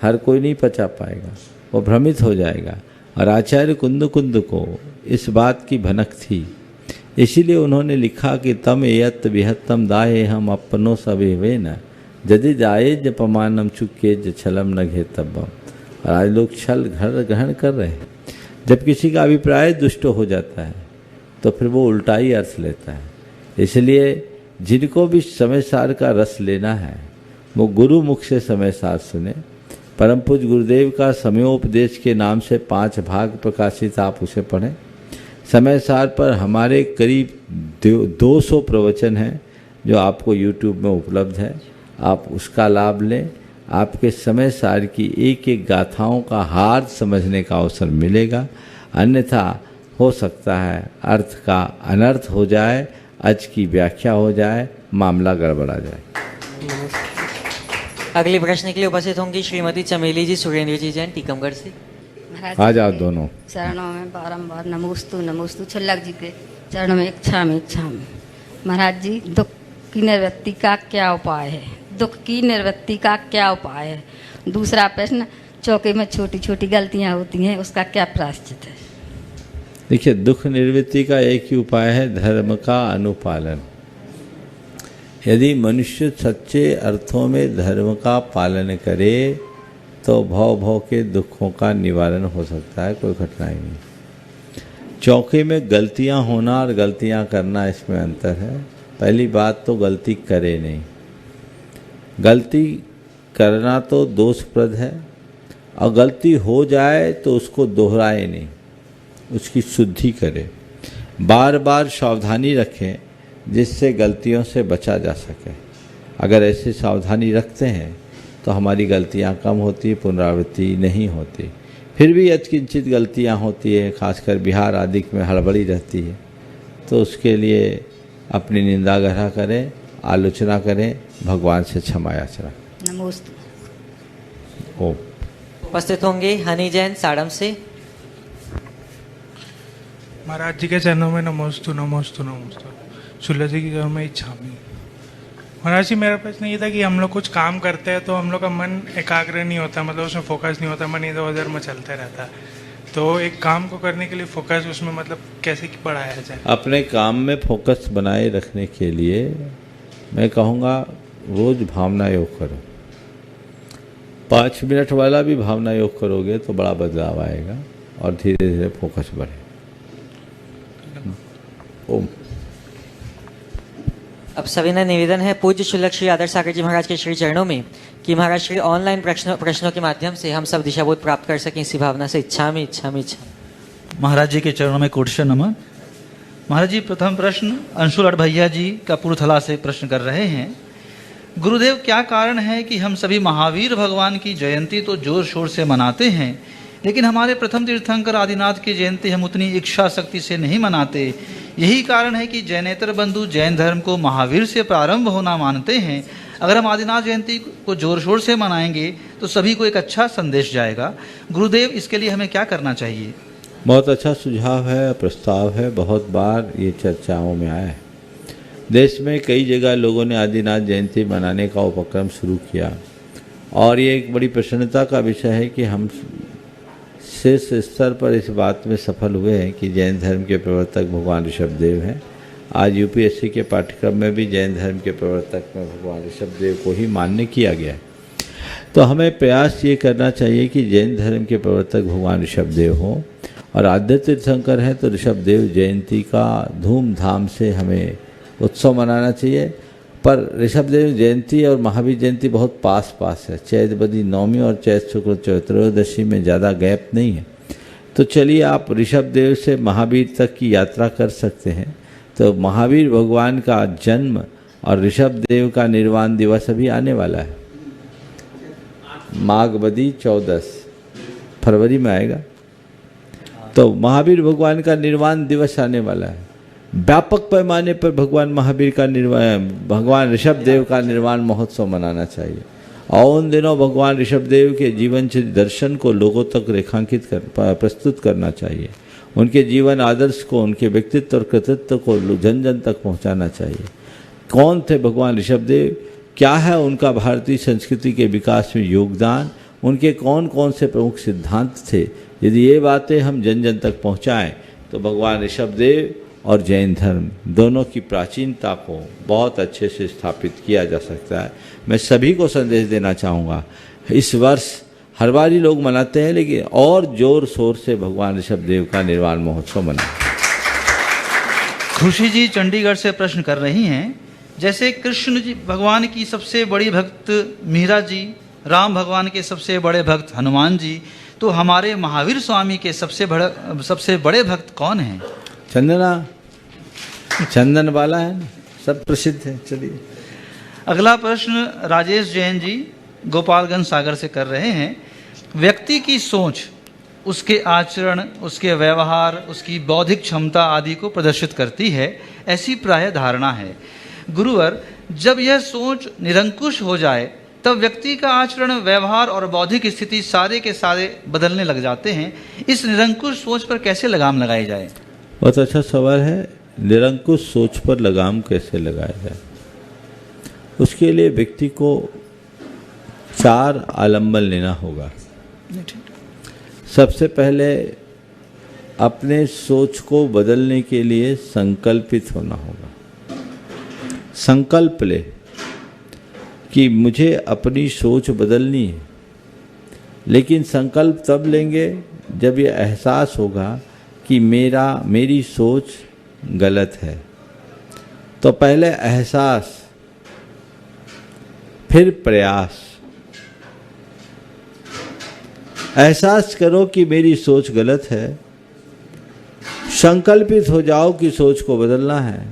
हर कोई नहीं पचा पाएगा, वो भ्रमित हो जाएगा। और आचार्य कुंद को इस बात की भनक थी, इसीलिए उन्होंने लिखा कि तम एयत विहत्तम दाये हम अपनो सवे न यदि दाये जपमानम चुके ज छलम न घे तब्बम। और आज लोग छल ग्रहण कर रहे हैं। जब किसी का अभिप्राय दुष्ट हो जाता है तो फिर वो उल्टा ही अर्थ लेता है। इसलिए जिनको भी समय सार का रस लेना है वो गुरु मुख से समय सार सुने। परम पूज्य गुरुदेव का समयोपदेश के नाम से 5 भाग प्रकाशित, आप उसे पढ़ें। समय सार पर हमारे करीब 200 प्रवचन हैं जो आपको YouTube में उपलब्ध है, आप उसका लाभ लें। आपके समय सार की एक एक गाथाओं का हार्द समझने का अवसर मिलेगा, अन्यथा हो सकता है अर्थ का अनर्थ हो जाए, आज की व्याख्या हो जाए, मामला गड़बड़ा जाए। अगले प्रश्न के लिए उपस्थित होंगी श्रीमती चमेली जी सुरेंद्र जी जैन टीकमगढ़ से। आ जाओ दोनों। चरणों में बारंबार नमोस्तु नमोस्तु। छुल्लक जी के चरणों में इच्छामी इच्छामी। महाराज जी, दुख की निवृत्ति का क्या उपाय है? दुख की निवृत्ति का क्या उपाय है? दूसरा प्रश्न, चौके में छोटी छोटी गलतियां होती हैं, उसका क्या प्रायश्चित है? देखिए, दुख निवृत्ति का एक ही उपाय है, धर्म का अनुपालन। यदि मनुष्य सच्चे अर्थों में धर्म का पालन करे तो भव के दुखों का निवारण हो सकता है, कोई कठिनाई नहीं। चौके में गलतियां होना और गलतियां करना, इसमें अंतर है। पहली बात तो गलती करे नहीं, गलती करना तो दोषप्रद है, और गलती हो जाए तो उसको दोहराए नहीं, उसकी शुद्धि करें, बार बार सावधानी रखें जिससे गलतियों से बचा जा सके। अगर ऐसी सावधानी रखते हैं तो हमारी गलतियां कम होती, पुनरावृत्ति नहीं होती। फिर भी यत्किंचित गलतियां होती है, खासकर बिहार आदि में हड़बड़ी रहती है, तो उसके लिए अपनी निंदा ग्रह करें, आलोचना करें, भगवान से क्षमा याचना। नमोस्तु। ओम। उपस्थित होंगे हनी जैन साड़म से। महाराज जी के चरणों में नमोस्तु नमोस्तु नमोस्तु। शुल्ला जी के चरणों में इच्छामि। महाराज जी, मेरा प्रश्न ये था कि हम लोग कुछ काम करते हैं तो हम लोग का मन एकाग्र नहीं होता, मतलब उसमें फोकस नहीं होता, मन इधर उधर में चलता रहता है। तो एक काम को करने के लिए फोकस उसमें मतलब कैसे बढ़ाया जाए? अपने काम में फोकस बनाए रखने के लिए मैं कहूँगा रोज भावना योग करो। 5 मिनट वाला भी भावना योग करोगे तो बड़ा बदलाव आएगा और धीरे धीरे फोकस बढ़े। ओम। अब सविनय निवेदन है पूज्य शुल्लक श्री आदर्श सागर जी महाराज के श्री चरणों में कि महाराज श्री ऑनलाइन प्रश्नों के माध्यम से हम सब दिशाबोध प्राप्त कर सकें, इसी भावना से इच्छामि इच्छामि इच्छा। महाराज जी के चरणों में कोटि नमन। महाराज जी, प्रथम प्रश्न अंशुल भैया जी कपूरथला से प्रश्न कर रहे हैं। गुरुदेव, क्या कारण है कि हम सभी महावीर भगवान की जयंती तो जोर शोर से मनाते हैं, लेकिन हमारे प्रथम तीर्थंकर आदिनाथ की जयंती हम उतनी इच्छा शक्ति से नहीं मनाते? यही कारण है कि जैनेतर बंधु जैन धर्म को महावीर से प्रारंभ होना मानते हैं। अगर हम आदिनाथ जयंती को जोर शोर से मनाएंगे तो सभी को एक अच्छा संदेश जाएगा। गुरुदेव, इसके लिए हमें क्या करना चाहिए? बहुत अच्छा सुझाव है, प्रस्ताव है, बहुत बार ये चर्चाओं में आया है। देश में कई जगह लोगों ने आदिनाथ जयंती मनाने का उपक्रम शुरू किया और ये एक बड़ी प्रसन्नता का विषय है कि हम शीर्ष स्तर पर इस बात में सफल हुए हैं कि जैन धर्म के प्रवर्तक भगवान ऋषभदेव हैं। आज यूपीएससी के पाठ्यक्रम में भी जैन धर्म के प्रवर्तक में भगवान ऋषभदेव को ही मान्य किया गया है। तो हमें प्रयास ये करना चाहिए कि जैन धर्म के प्रवर्तक भगवान ऋषभदेव हों और आद्य तीर्थंकर हैं तो ऋषभदेव जयंती का धूमधाम से हमें उत्सव मनाना चाहिए। पर ऋषभदेव जयंती और महावीर जयंती बहुत पास पास है, चैत बदी नवमी और चैत शुक्ल त्रयोदशी में ज़्यादा गैप नहीं है। तो चलिए आप ऋषभदेव से महावीर तक की यात्रा कर सकते हैं। तो महावीर भगवान का जन्म और ऋषभदेव का निर्वाण दिवस अभी आने वाला है, माघ बदी 14 फरवरी में आएगा। तो महावीर भगवान का निर्वाण दिवस आने वाला है। व्यापक पैमाने पर भगवान महावीर का भगवान ऋषभदेव का निर्वाण महोत्सव मनाना चाहिए और उन दिनों भगवान ऋषभदेव के जीवन चरित्र दर्शन को लोगों तक रेखांकित प्रस्तुत करना चाहिए। उनके जीवन आदर्श को, उनके व्यक्तित्व और कृतित्व को जन जन तक पहुंचाना चाहिए। कौन थे भगवान ऋषभदेव, क्या है उनका भारतीय संस्कृति के विकास में योगदान, उनके कौन कौन से प्रमुख सिद्धांत थे, यदि ये बातें हम जन जन तक पहुँचाएँ तो भगवान ऋषभदेव और जैन धर्म दोनों की प्राचीनता को बहुत अच्छे से स्थापित किया जा सकता है। मैं सभी को संदेश देना चाहूँगा, इस वर्ष हर बार ही लोग मनाते हैं लेकिन और जोर शोर से भगवान ऋषभदेव का निर्वाण महोत्सव मनाएं। खुशी जी चंडीगढ़ से प्रश्न कर रही हैं, जैसे कृष्ण जी भगवान की सबसे बड़ी भक्त मीरा जी, राम भगवान के सबसे बड़े भक्त हनुमान जी, तो हमारे महावीर स्वामी के सबसे बड़े भक्त कौन हैं? चंदन वाला है ना, सब प्रसिद्ध है। चलिए अगला प्रश्न राजेश जैन जी गोपालगंज सागर से कर रहे हैं। व्यक्ति की सोच, उसके आचरण, उसके व्यवहार, उसकी बौद्धिक क्षमता आदि को प्रदर्शित करती है, ऐसी प्राय धारणा है। गुरुवर, जब यह सोच निरंकुश हो जाए तब व्यक्ति का आचरण, व्यवहार और बौद्धिक स्थिति सारे के सारे बदलने लग जाते हैं। इस निरंकुश सोच पर कैसे लगाम लगाई जाए? बहुत अच्छा सवाल है। निरंकुश सोच पर लगाम कैसे लगाया जाए, उसके लिए व्यक्ति को 4 आलम्बन लेना होगा। सबसे पहले अपने सोच को बदलने के लिए संकल्पित होना होगा। संकल्प ले कि मुझे अपनी सोच बदलनी है, लेकिन संकल्प तब लेंगे जब ये एहसास होगा कि मेरी सोच गलत है, तो पहले एहसास, फिर प्रयास। एहसास करो कि मेरी सोच गलत है, संकल्पित हो जाओ कि सोच को बदलना है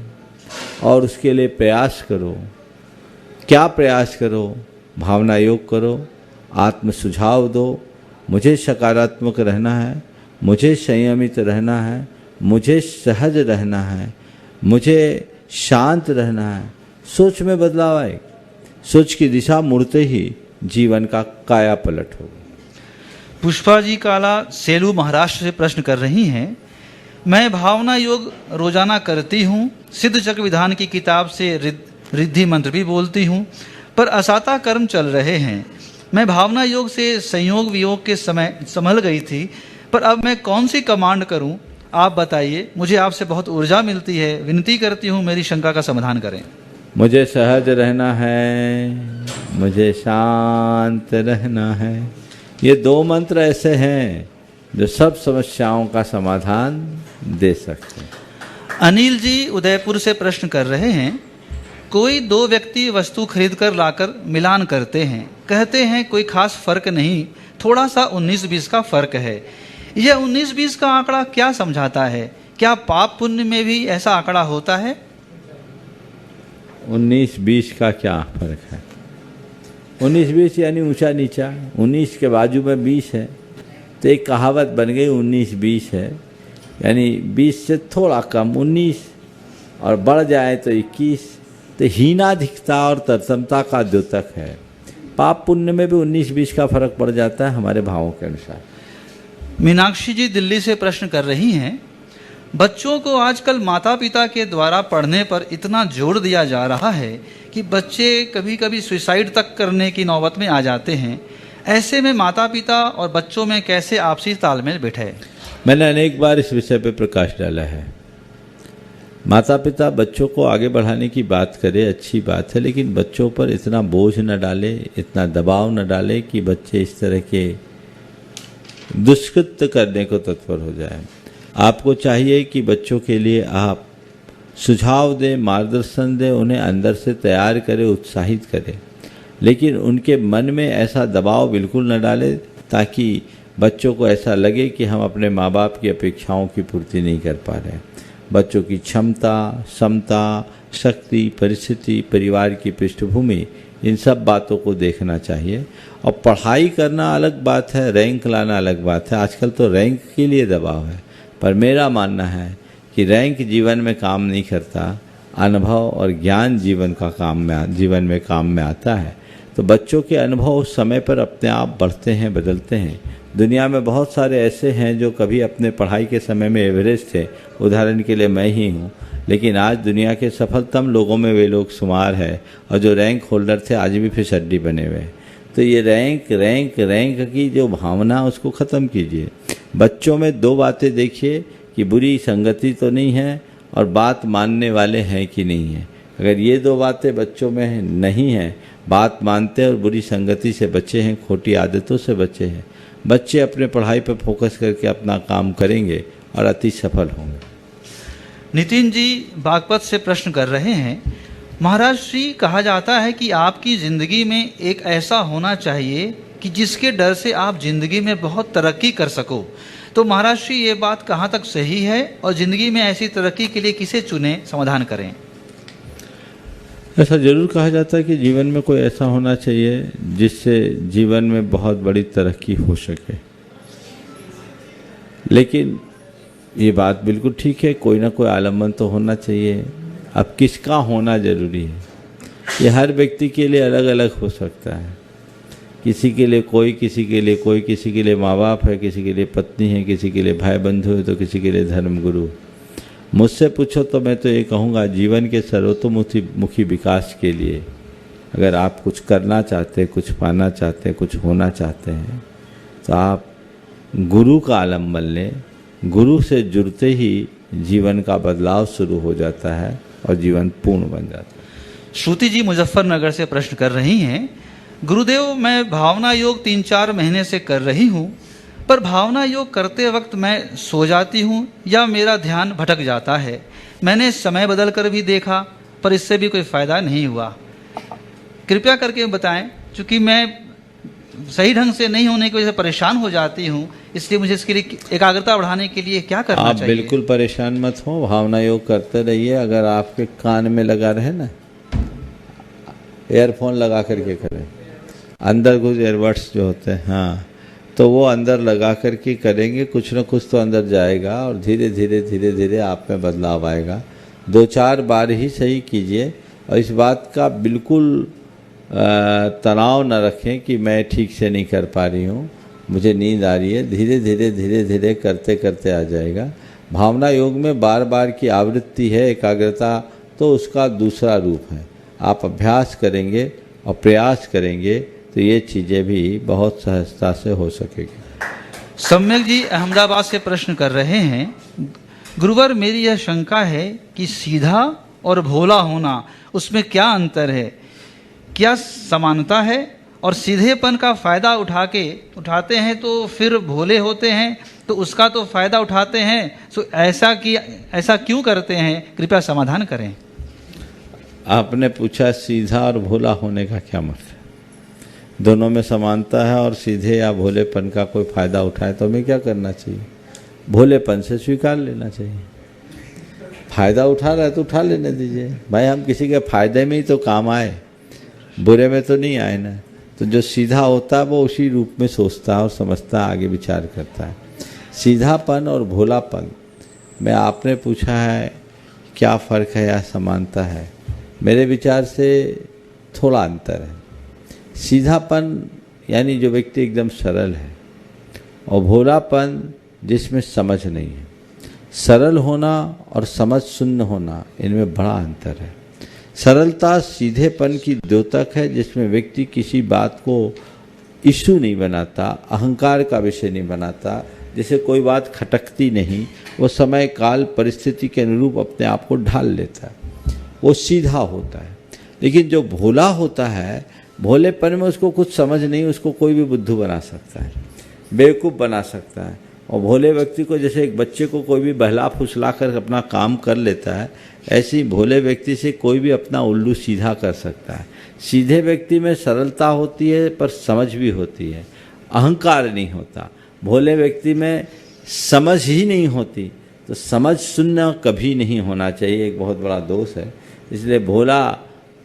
और उसके लिए प्रयास करो। क्या प्रयास करो? भावना योग करो, आत्म सुझाव दो, मुझे सकारात्मक रहना है, मुझे संयमित रहना है, मुझे सहज रहना है, मुझे शांत रहना है। सोच में बदलाव आए, सोच की दिशा मुड़ते ही जीवन का काया पलट होगा। पुष्पा जी काला सेलू महाराष्ट्र से प्रश्न कर रही हैं, मैं भावना योग रोजाना करती हूँ, सिद्ध चक्र विधान की किताब से रिद्धि मंत्र भी बोलती हूँ, पर असाता कर्म चल रहे हैं। मैं भावना योग से संयोग वियोग के समय संभल गई थी, पर अब मैं कौन सी कमांड करूं? आप बताइए, मुझे आपसे बहुत ऊर्जा मिलती है, विनती करती हूं मेरी शंका का समाधान करें। मुझे सहज रहना है, मुझे शांत रहना है। ये 2 मंत्र ऐसे हैं जो सब समस्याओं का समाधान दे सकते हैं। अनिल जी उदयपुर से प्रश्न कर रहे हैं, कोई 2 व्यक्ति वस्तु खरीद कर लाकर मिलान करते हैं, कहते हैं कोई खास फर्क नहीं, थोड़ा सा 19-20 का फर्क है। यह 19-20 का आंकड़ा क्या समझाता है? क्या पाप पुण्य में भी ऐसा आंकड़ा होता है? 19-20 का क्या फर्क है? 19-20 यानी ऊंचा नीचा। 19 के बाजू में 20 है, तो एक कहावत बन गई 19-20 है, यानी 20 से थोड़ा कम 19, और बढ़ जाए तो 21। तो हीनाधिकता और तरतमता का द्योतक है। पाप पुण्य में भी 19-20 का फर्क पड़ जाता है हमारे भावों के अनुसार। मीनाक्षी जी दिल्ली से प्रश्न कर रही हैं, बच्चों को आजकल माता पिता के द्वारा पढ़ने पर इतना जोर दिया जा रहा है कि बच्चे कभी कभी सुसाइड तक करने की नौबत में आ जाते हैं। ऐसे में माता पिता और बच्चों में कैसे आपसी तालमेल बिठाए? मैंने अनेक बार इस विषय पर प्रकाश डाला है। माता पिता बच्चों को आगे बढ़ाने की बात करे, अच्छी बात है, लेकिन बच्चों पर इतना बोझ न डाले, इतना दबाव न डाले कि बच्चे इस तरह के दुष्कृत्य करने को तत्पर हो जाए। आपको चाहिए कि बच्चों के लिए आप सुझाव दें, मार्गदर्शन दें, उन्हें अंदर से तैयार करें, उत्साहित करें, लेकिन उनके मन में ऐसा दबाव बिल्कुल न डालें ताकि बच्चों को ऐसा लगे कि हम अपने माँ बाप की अपेक्षाओं की पूर्ति नहीं कर पा रहे हैं। बच्चों की क्षमता, समता, शक्ति, परिस्थिति, परिवार की पृष्ठभूमि, इन सब बातों को देखना चाहिए। और पढ़ाई करना अलग बात है, रैंक लाना अलग बात है। आजकल तो रैंक के लिए दबाव है, पर मेरा मानना है कि रैंक जीवन में काम नहीं करता, अनुभव और ज्ञान जीवन में काम में आता है। तो बच्चों के अनुभव उस समय पर अपने आप बढ़ते हैं, बदलते हैं। दुनिया में बहुत सारे ऐसे हैं जो कभी अपने पढ़ाई के समय में एवरेज थे, उदाहरण के लिए मैं ही हूँ, लेकिन आज दुनिया के सफलतम लोगों में वे लोग शुमार है, और जो रैंक होल्डर थे आज भी फिसड्डी बने हुए। तो ये रैंक रैंक रैंक की जो भावना, उसको ख़त्म कीजिए। बच्चों में 2 बातें देखिए कि बुरी संगति तो नहीं है और बात मानने वाले हैं कि नहीं है। अगर ये 2 बातें बच्चों में नहीं हैं, बात मानते और बुरी संगति से बचे हैं, खोटी आदतों से बचे हैं, बच्चे अपने पढ़ाई पर फोकस करके अपना काम करेंगे और अति सफल होंगे। नितिन जी बागपत से प्रश्न कर रहे हैं, महाराज श्री, कहा जाता है कि आपकी ज़िंदगी में एक ऐसा होना चाहिए कि जिसके डर से आप ज़िंदगी में बहुत तरक्की कर सको। तो महाराज श्री, ये बात कहाँ तक सही है और ज़िंदगी में ऐसी तरक्की के लिए किसे चुने, समाधान करें? ऐसा जरूर कहा जाता है कि जीवन में कोई ऐसा होना चाहिए जिससे जीवन में बहुत बड़ी तरक्की हो सके, लेकिन ये बात बिल्कुल ठीक है, कोई ना कोई आलम्बन तो होना चाहिए। अब किसका होना जरूरी है, ये हर व्यक्ति के लिए अलग अलग हो सकता है। किसी के लिए कोई, किसी के लिए कोई, किसी के लिए माँ बाप है, किसी के लिए पत्नी है, किसी के लिए भाई बंधु है, तो किसी के लिए धर्मगुरु। मुझसे पूछो तो मैं तो ये कहूँगा, जीवन के सर्वतोमुखी विकास के लिए अगर आप कुछ करना चाहते हैं, कुछ पाना चाहते हैं, कुछ होना चाहते हैं, तो आप गुरु का आलम्बन लें। गुरु से जुड़ते ही जीवन का बदलाव शुरू हो जाता है और जीवन पूर्ण बन जाता है। श्रुति जी मुजफ्फरनगर से प्रश्न कर रही हैं, गुरुदेव, मैं भावना योग 3-4 महीने से कर रही हूँ, पर भावना योग करते वक्त मैं सो जाती हूँ या मेरा ध्यान भटक जाता है। मैंने समय बदल कर भी देखा पर इससे भी कोई फ़ायदा नहीं हुआ। कृपया करके बताएं, चूँकि मैं सही ढंग से नहीं होने की वजह से परेशान हो जाती हूँ, इसलिए मुझे इसके लिए एकाग्रता बढ़ाने के लिए क्या करना आप चाहिए? बिल्कुल परेशान मत हो, भावना योग करते रहिए। अगर आपके कान में लगा रहे ना, एयरफोन लगा करके करें, अंदर कुछ एयरबड्स जो होते हैं, हाँ, तो वो अंदर लगा करके करेंगे, कुछ ना कुछ तो अंदर जाएगा और धीरे धीरे धीरे धीरे आप में बदलाव आएगा। 2-4 बार ही सही कीजिए और इस बात का बिल्कुल तनाव न रखें कि मैं ठीक से नहीं कर पा रही हूँ, मुझे नींद आ रही है। धीरे धीरे धीरे धीरे करते करते आ जाएगा। भावना योग में बार बार की आवृत्ति है, एकाग्रता तो उसका दूसरा रूप है। आप अभ्यास करेंगे और प्रयास करेंगे तो ये चीज़ें भी बहुत सहजता से हो सकेगी। सम्यक जी अहमदाबाद से प्रश्न कर रहे हैं, गुरुवर मेरी यह शंका है कि सीधा और भोला होना उसमें क्या अंतर है, क्या समानता है? और सीधेपन का फ़ायदा उठाते हैं तो फिर भोले होते हैं, तो उसका तो फ़ायदा उठाते हैं, तो ऐसा क्यों करते हैं? कृपया समाधान करें। आपने पूछा सीधा और भोला होने का क्या मतलब? दोनों में समानता है और सीधे या भोलेपन का कोई फ़ायदा उठाए तो हमें क्या करना चाहिए? भोलेपन से स्वीकार लेना चाहिए। फ़ायदा उठा रहा है तो उठा लेने दीजिए भाई, हम किसी के फ़ायदे में ही तो काम आए, बुरे में तो नहीं आए ना। तो जो सीधा होता है वो उसी रूप में सोचता है और समझता है, आगे विचार करता है। सीधापन और भोलापन में आपने पूछा है क्या फ़र्क है या समानता है, मेरे विचार से थोड़ा अंतर है। सीधापन यानी जो व्यक्ति एकदम सरल है, और भोलापन जिसमें समझ नहीं है। सरल होना और समझ शून्य होना, इनमें बड़ा अंतर है। सरलता सीधेपन की द्योतक है, जिसमें व्यक्ति किसी बात को इशू नहीं बनाता, अहंकार का विषय नहीं बनाता, जिसे कोई बात खटकती नहीं, वो समय काल परिस्थिति के अनुरूप अपने आप को ढाल लेता है, वो सीधा होता है। लेकिन जो भोला होता है, भोलेपन में उसको कुछ समझ नहीं, उसको कोई भी बुद्धू बना सकता है, बेवकूफ़ बना सकता है। और भोले व्यक्ति को जैसे एक बच्चे को कोई भी बहला फुसला कर अपना काम कर लेता है, ऐसे ही भोले व्यक्ति से कोई भी अपना उल्लू सीधा कर सकता है। सीधे व्यक्ति में सरलता होती है पर समझ भी होती है, अहंकार नहीं होता। भोले व्यक्ति में समझ ही नहीं होती, तो समझ शून्य कभी नहीं होना चाहिए, एक बहुत बड़ा दोष है। इसलिए भोला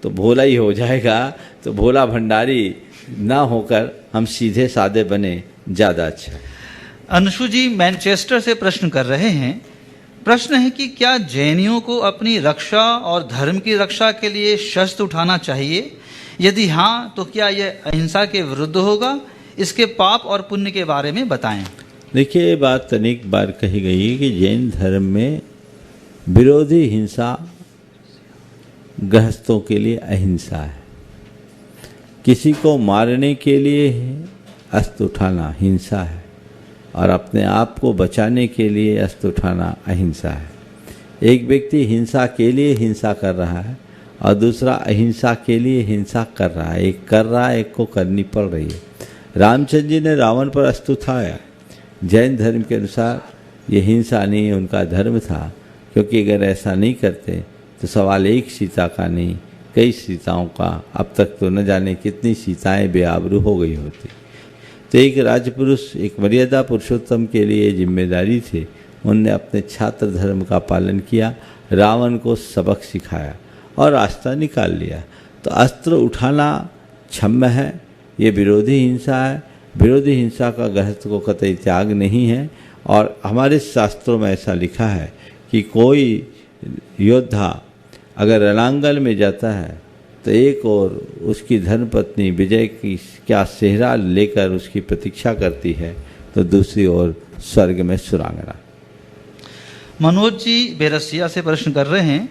तो भोला ही हो जाएगा, तो भोला भंडारी ना होकर हम सीधे सादे बने, ज़्यादा अच्छा। अंशु जी मैनचेस्टर से प्रश्न कर रहे हैं, प्रश्न है कि क्या जैनियों को अपनी रक्षा और धर्म की रक्षा के लिए शस्त्र उठाना चाहिए? यदि हाँ, तो क्या यह अहिंसा के विरुद्ध होगा? इसके पाप और पुण्य के बारे में बताएं। देखिए, ये बात अनेक बार कही गई है कि जैन धर्म में विरोधी हिंसा गृहस्थों के लिए अहिंसा है। किसी को मारने के लिए अस्त्र उठाना हिंसा है, और अपने आप को बचाने के लिए अस्त्र उठाना अहिंसा है। एक व्यक्ति हिंसा के लिए हिंसा कर रहा है और दूसरा अहिंसा के लिए हिंसा कर रहा है। एक कर रहा है, एक को करनी पड़ रही है। रामचंद्र जी ने रावण पर अस्त्र उठाया। जैन धर्म के अनुसार ये हिंसा नहीं, उनका धर्म था, क्योंकि अगर ऐसा नहीं करते तो सवाल एक सीता का नहीं, कई सीताओं का, अब तक तो न जाने कितनी सीताएं बेआबरू हो गई होती। तो एक राजपुरुष, एक मर्यादा पुरुषोत्तम के लिए जिम्मेदारी थी, उनने अपने छात्र धर्म का पालन किया, रावण को सबक सिखाया और रास्ता निकाल लिया। तो अस्त्र उठाना क्षम्य है, ये विरोधी हिंसा है। विरोधी हिंसा का गृहस्थ को कतई त्याग नहीं है। और हमारे शास्त्रों में ऐसा लिखा है कि कोई योद्धा अगर रणांगण में जाता है तो एक और उसकी धर्मपत्नी विजय की क्या सेहरा लेकर उसकी प्रतीक्षा करती है, तो दूसरी ओर स्वर्ग में सुरांगना। मनोज जी बेरसिया से प्रश्न कर रहे हैं,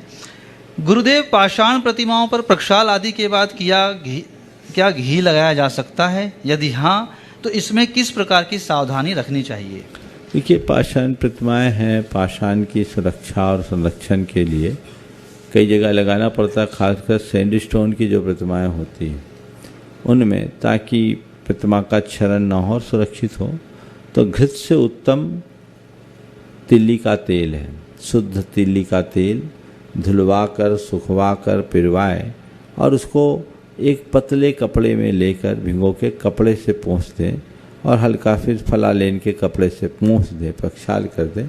गुरुदेव पाषाण प्रतिमाओं पर प्रक्षाल आदि के बाद क्या घी लगाया जा सकता है? यदि हाँ, तो इसमें किस प्रकार की सावधानी रखनी चाहिए? देखिए, पाषाण प्रतिमाएं हैं, पाषाण की सुरक्षा और संरक्षण के लिए कई जगह लगाना पड़ता है, खासकर सैंडस्टोन की जो प्रतिमाएं होती हैं उनमें, ताकि प्रतिमा का क्षरण न हो और सुरक्षित हो। तो घृत से उत्तम तिल्ली का तेल है। शुद्ध तिल्ली का तेल धुलवा कर, सुखवा कर, पिरवाए और उसको एक पतले कपड़े में लेकर भिगो के कपड़े से पोंछ दें और हल्का फिर फलालेन के कपड़े से पोंछ दें, प्रक्षाल कर दें,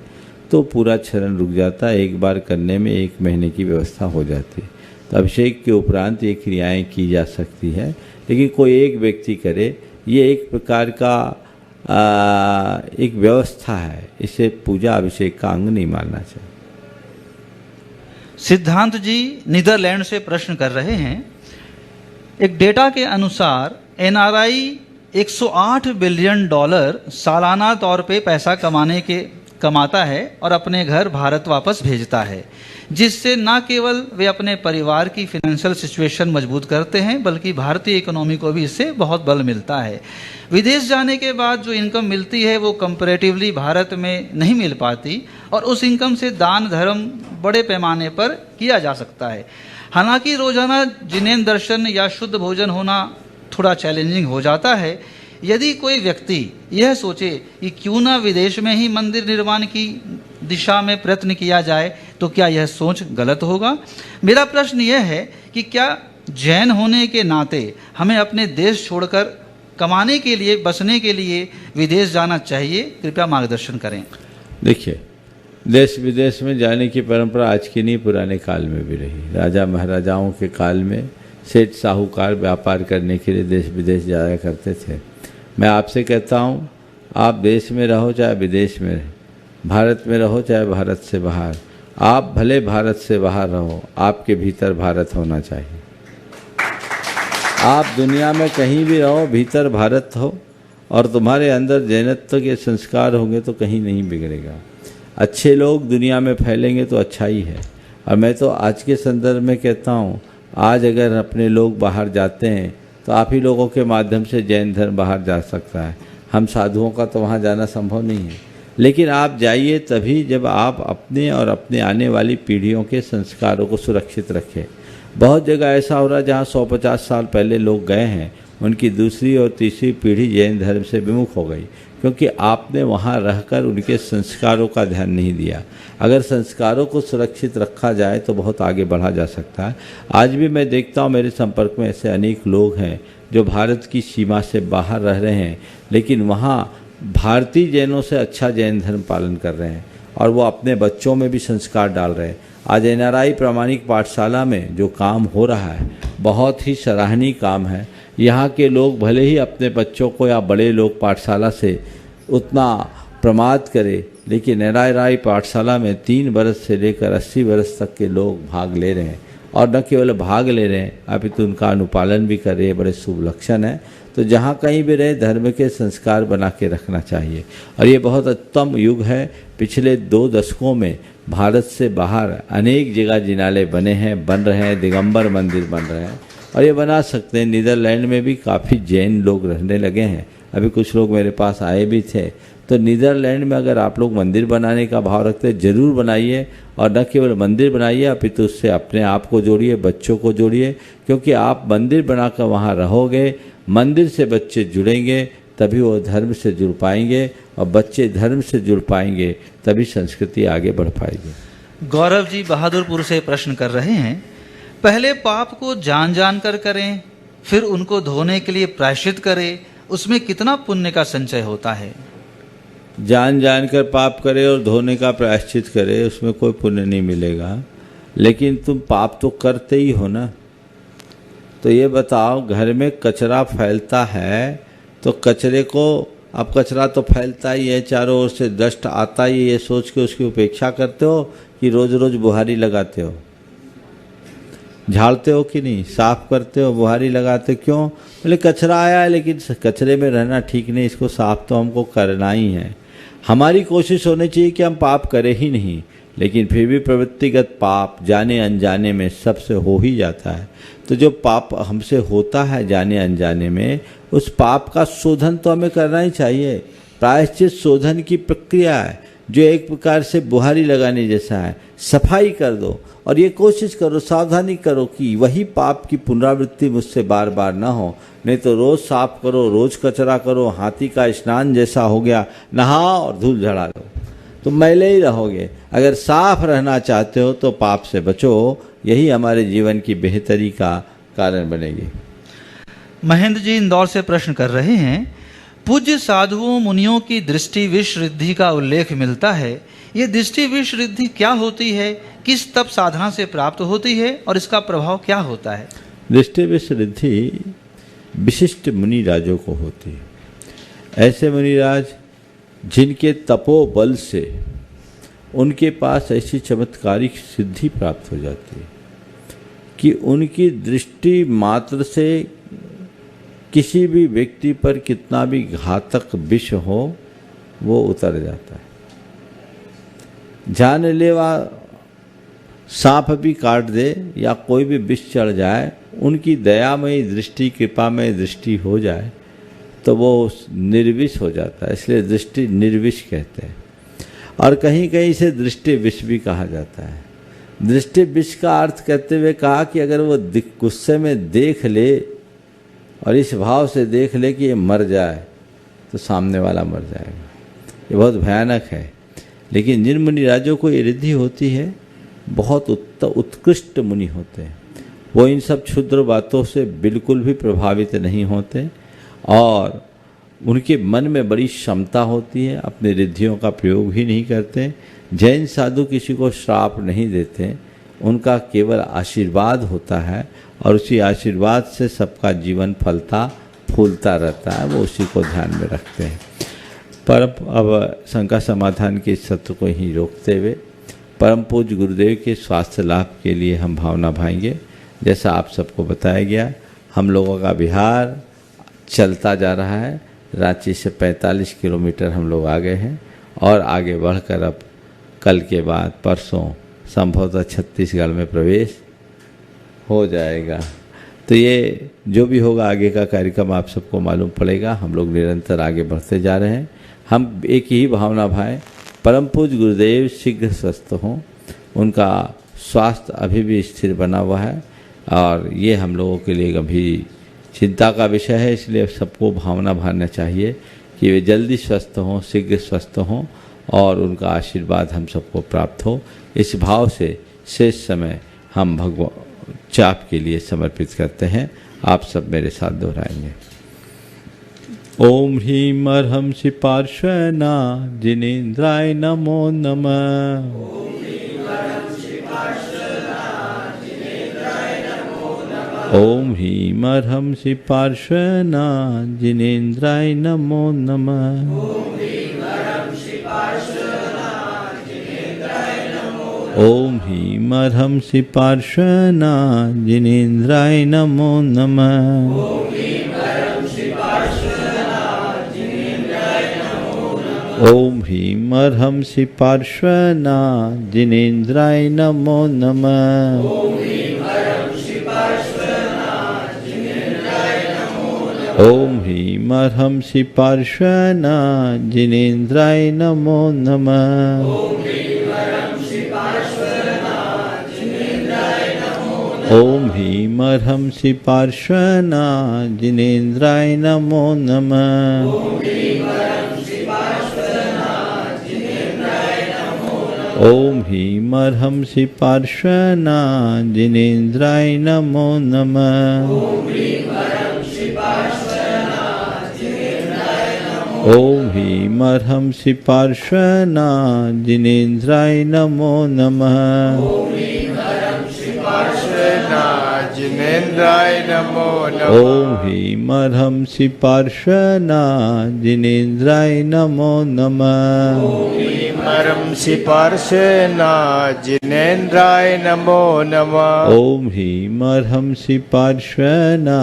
तो पूरा क्षरण रुक जाता है। एक बार करने में 1 महीने की व्यवस्था हो जाती है। तो अभिषेक के उपरांत ये क्रियाएं की जा सकती है, लेकिन कोई एक व्यक्ति करे, ये एक प्रकार का एक व्यवस्था है, इसे पूजा अभिषेक का अंग नहीं मानना चाहिए। सिद्धांत जी नीदरलैंड से प्रश्न कर रहे हैं, एक डेटा के अनुसार एनआरआई 108 बिलियन डॉलर सालाना तौर पे पैसा कमाता है और अपने घर भारत वापस भेजता है, जिससे न केवल वे अपने परिवार की फिनेंशियल सिचुएशन मजबूत करते हैं बल्कि भारतीय इकोनॉमी को भी इससे बहुत बल मिलता है। विदेश जाने के बाद जो इनकम मिलती है वो कंपैरेटिवली भारत में नहीं मिल पाती और उस इनकम से दान धर्म बड़े पैमाने पर किया जा सकता है। हालांकि रोजाना जिनेन दर्शन या शुद्ध भोजन होना थोड़ा चैलेंजिंग हो जाता है। यदि कोई व्यक्ति यह सोचे कि क्यों ना विदेश में ही मंदिर निर्माण की दिशा में प्रयत्न किया जाए, तो क्या यह सोच गलत होगा? मेरा प्रश्न यह है कि क्या जैन होने के नाते हमें अपने देश छोड़कर कमाने के लिए, बसने के लिए विदेश जाना चाहिए? कृपया मार्गदर्शन करें। देखिए, देश विदेश में जाने की परंपरा आज की नहीं, पुराने काल में भी रही। राजा महाराजाओं के काल में सेठ साहूकार व्यापार करने के लिए देश विदेश जाया करते थे। मैं आपसे कहता हूँ, आप देश में रहो चाहे विदेश में रहे, भारत में रहो चाहे भारत से बाहर, आप भले भारत से बाहर रहो, आपके भीतर भारत होना चाहिए। आप दुनिया में कहीं भी रहो, भीतर भारत हो और तुम्हारे अंदर जैनत्व के संस्कार होंगे तो कहीं नहीं बिगड़ेगा। अच्छे लोग दुनिया में फैलेंगे तो अच्छा ही है। और मैं तो आज के संदर्भ में कहता हूँ, आज अगर अपने लोग बाहर जाते हैं तो आप ही लोगों के माध्यम से जैन धर्म बाहर जा सकता है। हम साधुओं का तो वहाँ जाना संभव नहीं है, लेकिन आप जाइए तभी जब आप अपने और अपने आने वाली पीढ़ियों के संस्कारों को सुरक्षित रखें। बहुत जगह ऐसा हो रहा है जहाँ 150 साल पहले लोग गए हैं, उनकी दूसरी और तीसरी पीढ़ी जैन धर्म से विमुख हो गई, क्योंकि आपने वहाँ रहकर उनके संस्कारों का ध्यान नहीं दिया। अगर संस्कारों को सुरक्षित रखा जाए तो बहुत आगे बढ़ा जा सकता है। आज भी मैं देखता हूँ, मेरे संपर्क में ऐसे अनेक लोग हैं जो भारत की सीमा से बाहर रह रहे हैं, लेकिन वहाँ भारतीय जैनों से अच्छा जैन धर्म पालन कर रहे हैं और वो अपने बच्चों में भी संस्कार डाल रहे हैं। आज एनआरआई प्रामाणिक पाठशाला में जो काम हो रहा है बहुत ही सराहनीय काम है। यहाँ के लोग भले ही अपने बच्चों को या बड़े लोग पाठशाला से उतना प्रमाद करें, लेकिन एनआरआई पाठशाला में 3 वर्ष से लेकर 80 वर्ष तक के लोग भाग ले रहे हैं और न केवल भाग ले रहे हैं अपितु उनका अनुपालन भी कर रहे हैं। बड़े शुभ लक्षण है। तो जहाँ कहीं भी रहे धर्म के संस्कार बना के रखना चाहिए और ये बहुत उत्तम युग है। पिछले 2 दशकों में भारत से बाहर अनेक जगह जिनालय बने हैं, बन रहे हैं, दिगंबर मंदिर बन रहे हैं और ये बना सकते हैं। नीदरलैंड में भी काफ़ी जैन लोग रहने लगे हैं। अभी कुछ लोग मेरे पास आए भी थे। तो नीदरलैंड में अगर आप लोग मंदिर बनाने का भाव रखते हैं, जरूर बनाइए और न केवल मंदिर बनाइए अपितु उससे अपने आप को जोड़िए, बच्चों को जोड़िए, क्योंकि आप मंदिर बनाकर वहाँ रहोगे, मंदिर से बच्चे जुड़ेंगे तभी वो धर्म से जुड़ पाएंगे और बच्चे धर्म से जुड़ पाएंगे तभी संस्कृति आगे बढ़ पाएगी। गौरव जी बहादुरपुर से प्रश्न कर रहे हैं, पहले पाप को जान जान कर करें, फिर उनको धोने के लिए प्रायश्चित करें, उसमें कितना पुण्य का संचय होता है? जान जान कर पाप करे और धोने का प्रायश्चित करे, उसमें कोई पुण्य नहीं मिलेगा, लेकिन तुम पाप तो करते ही हो ना। तो ये बताओ, घर में कचरा फैलता है तो कचरे को, अब कचरा तो फैलता ही है, चारों ओर से डस्ट आता ही, ये सोच के उसकी उपेक्षा करते हो कि रोज रोज बुहारी लगाते हो? झाड़ते हो कि नहीं, साफ करते हो, बुहारी लगाते, क्यों? बोले कचरा आया है, लेकिन कचरे में रहना ठीक नहीं, इसको साफ तो हमको करना ही है। हमारी कोशिश होनी चाहिए कि हम पाप करें ही नहीं, लेकिन फिर भी प्रवृत्तिगत पाप जाने अनजाने में सबसे हो ही जाता है। तो जो पाप हमसे होता है जाने अनजाने में, उस पाप का शोधन तो हमें करना ही चाहिए। प्रायश्चित शोधन की प्रक्रिया है। जो एक प्रकार से बुहारी लगाने जैसा है, सफाई कर दो और ये कोशिश करो, सावधानी करो कि वही पाप की पुनरावृत्ति मुझसे बार बार ना हो। नहीं तो रोज साफ करो, रोज कचरा करो, हाथी का स्नान जैसा हो गया, नहाओ और धूल झड़ा लो तो मैले ही रहोगे। अगर साफ रहना चाहते हो तो पाप से बचो, यही हमारे जीवन की बेहतरी का कारण बनेगी। महेंद्र जी इंदौर से प्रश्न कर रहे हैं, पूज्य साधुओं मुनियों की दृष्टि विश्वसिद्धि का उल्लेख मिलता है। ये दृष्टि विश्वसिद्धि क्या होती है, किस तप साधना से प्राप्त होती है और इसका प्रभाव क्या होता है? दृष्टि विश्वसिद्धि विशिष्ट मुनि राजों को होती है। ऐसे मुनिराज जिनके तपोबल से उनके पास ऐसी चमत्कारिक सिद्धि प्राप्त हो जाती है कि उनकी दृष्टि मात्र से किसी भी व्यक्ति पर कितना भी घातक विष हो वो उतर जाता है। जानलेवा सांप भी काट दे या कोई भी विष चढ़ जाए, उनकी दयामयी दृष्टि, कृपामय दृष्टि हो जाए तो वो निर्विष हो जाता है। इसलिए दृष्टि निर्विष कहते हैं। और कहीं कहीं से दृष्टि विष भी कहा जाता है। दृष्टि विष का अर्थ करते हुए कहा कि अगर वो गुस्से में देख ले और इस भाव से देख ले कि ये मर जाए तो सामने वाला मर जाएगा। ये बहुत भयानक है। लेकिन जिन मुनि राजों को ये रिद्धि होती है, बहुत उत्कृष्ट मुनि होते हैं। वो इन सब क्षुद्र बातों से बिल्कुल भी प्रभावित नहीं होते और उनके मन में बड़ी क्षमता होती है, अपनी रिद्धियों का प्रयोग भी नहीं करते। जैन साधु किसी को श्राप नहीं देते, उनका केवल आशीर्वाद होता है और उसी आशीर्वाद से सबका जीवन फलता फूलता रहता है। वो उसी को ध्यान में रखते हैं। पर अब शंका समाधान के इस सत्र को ही रोकते हुए परम पूज्य गुरुदेव के स्वास्थ्य लाभ के लिए हम भावना भाएंगे। जैसा आप सबको बताया गया, हम लोगों का बिहार चलता जा रहा है। रांची से 45 किलोमीटर हम लोग आ गए हैं और आगे बढ़कर अब कल के बाद परसों संभवतः छत्तीसगढ़ में प्रवेश हो जाएगा। तो ये जो भी होगा आगे का कार्यक्रम आप सबको मालूम पड़ेगा। हम लोग निरंतर आगे बढ़ते जा रहे हैं। हम एक ही भावना भाएं, परम पूज्य गुरुदेव शीघ्र स्वस्थ हों। उनका स्वास्थ्य अभी भी स्थिर बना हुआ है और ये हम लोगों के लिए गंभीर चिंता का विषय है। इसलिए सबको भावना भाना चाहिए कि वे जल्दी स्वस्थ हों, शीघ्र स्वस्थ हों और उनका आशीर्वाद हम सबको प्राप्त हो। इस भाव से शेष समय हम भगवान जाप के लिए समर्पित करते हैं। आप सब मेरे साथ दोहराएंगे। ओम ह्रीं अर्हंसि पार्श्वना जिनेन्द्राय नमो नमः। ओम ह्रीं अर्हंसि पार्श्वना जिनेन्द्राय नमो नमः। ओम ह्रीं अर्हंसि पार्श्वना जिनेन्द्राय नमो नमः। ओम ह्रीं अर्हंसि पार्श्वना जिनेन्द्राय नमो नमः। ओम ह्रीं अर्हंसि पार्श्वना जिनेन्द्राय नमो नमः। ओम ह्रीं अर्हंसि पार्श्वना जिनेन्द्राय नमो नमः। ओम ह्रीं अर्हंसि पार्श्वना जिनेन्द्राय नमो नमः। ओम ह्रीं अर्हंसि पार्श्वना जिनेन्द्राय नमो नमः। जिनेन्द्राय नमो नमः। ओम ह्रीं अर्हंसि पार्श्वना जिनेन्द्राय नमो नमः। अर्हंसि पार्श्वना जिनेन्द्राय नमो नमः। ओम ह्रीं अर्हंसि पार्श्वना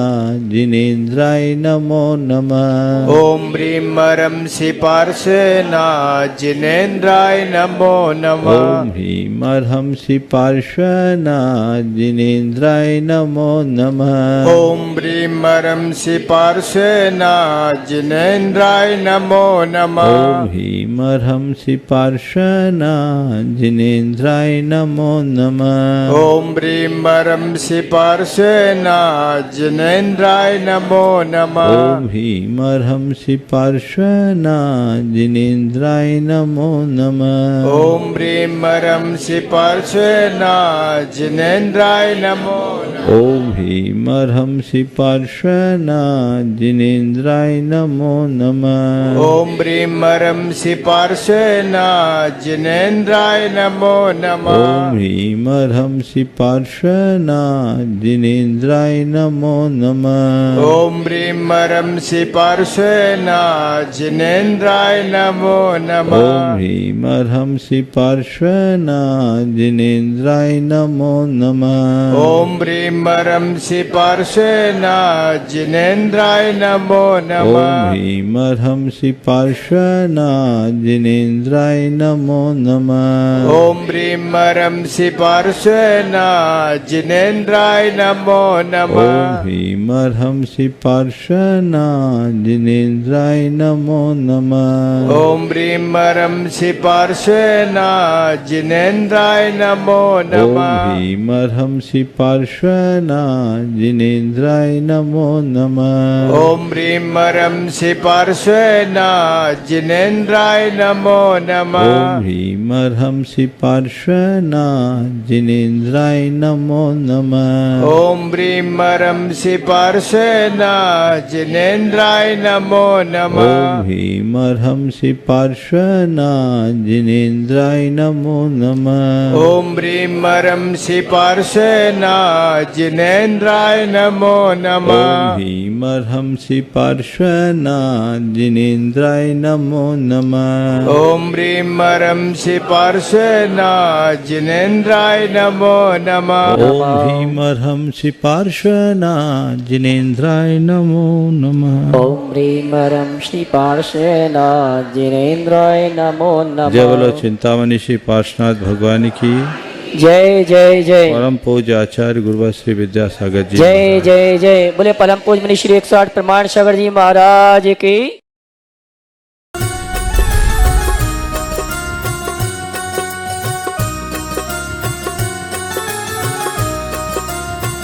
जिनेन्द्राय नमो नमः। ओम ह्रीं अर्हंसि पार्श्वना जिनेन्द्राय नमो नमः। ओम ह्रीं अर्हंसि पार्श्वना जिनेन्द्राय नमो नमः। ओम ह्रीं अर्हंसि पार्श्वना जिनेन्द्राय नमो नमः। ओम ह्रीं अर्हंसि पार्श्वना जिनेन्द्राय नमो नमः। ओम ह्रीं मरं सि पार्श्वेना जिनेन्द्राय नमो नमः। ओम ह्रीं अर्हंसि पार्श्वेना जिनेन्द्राय नमो नमः। ओम ह्रीं मरं सि पार्श्वेना जिनेन्द्राय नमो नमः। ओम ह्रीं अर्हंसि पार्श्वेना जिनेन्द्राय नमो नमः। ओम ह्रीं मरं सि पार्श्वेना जिनेन्द्राय नमो नमः। ओम ह्रीं अर्हंसि पार्श्वेना जिनेन्द्राय नमो नमः। ओम ह्रीं मरं सि पार्श्वेना जिनेन्द्राय नमो नमः। ओम ह्रीं अर्हंसि पार्श्वेना जिनेन्द्राय नमो नमः। ओम ह्रीं मरं सि पार्श्वेना जिनेन्द्राय नमो नमः। ओम ह्रीं अर्हंसि पार्श्वेना जिनेन्द्राय नमो नमः। ओम ह्रीं मरं सि पार्श्वेना जिनेन्द्राय नमो नमः। ओम ह्रीं अर्हंसि पार्श्वेना जिनेन्द्राय नमो नमः। ओम ह्रीं मरं सि पार्श्वेना जिनेन्द्राय नमो ओम नमः। ह्रीं अर्हंसि पार्श्वेना जिनेन्द्राय नमो नमः। ओम ह्रीं मरं सि पार्श्वेना जिनेन्द्राय नमो नमः। ओम ह्रीं अर्हंसि पार्श्वेना जिनेन्द्राय नमो नमः। ओम ह्रीं मरं सि पार्श्वेना जिनेन्द्राय नमो नमः। ओम ह्रीं अर्हंसि पार्श्वेना जिनेन्द्राय नमो नमः। ओम ह्रीं मरं सि पार्श्वेना जिनेन्द्राय नमो नमः। ओम ह्रीं अर्हंसि पार्श्वेना जिनेन्द्राय नमो नमः। ओम ह्रीं मरं सि पार्श्वेना जिनेन्द्राय नमो नमः। ओम ह्रीं अर्हंसि पार्श्वेना जिनेन्द्राय नमो नमः। ओम ह्रीं मरं श्री पार्श्वेना जिनेन्द्राय नमो नमः। जय बोलो चिंतामणि श्री पार्श्वनाथ भगवान की जय जय जय। परम पूज्य आचार्य गुरुवर श्री विद्यासागर जी जय जय जय। बोले परम पूज्य मुनि श्री 108 प्रमाण सागर जी महाराज की।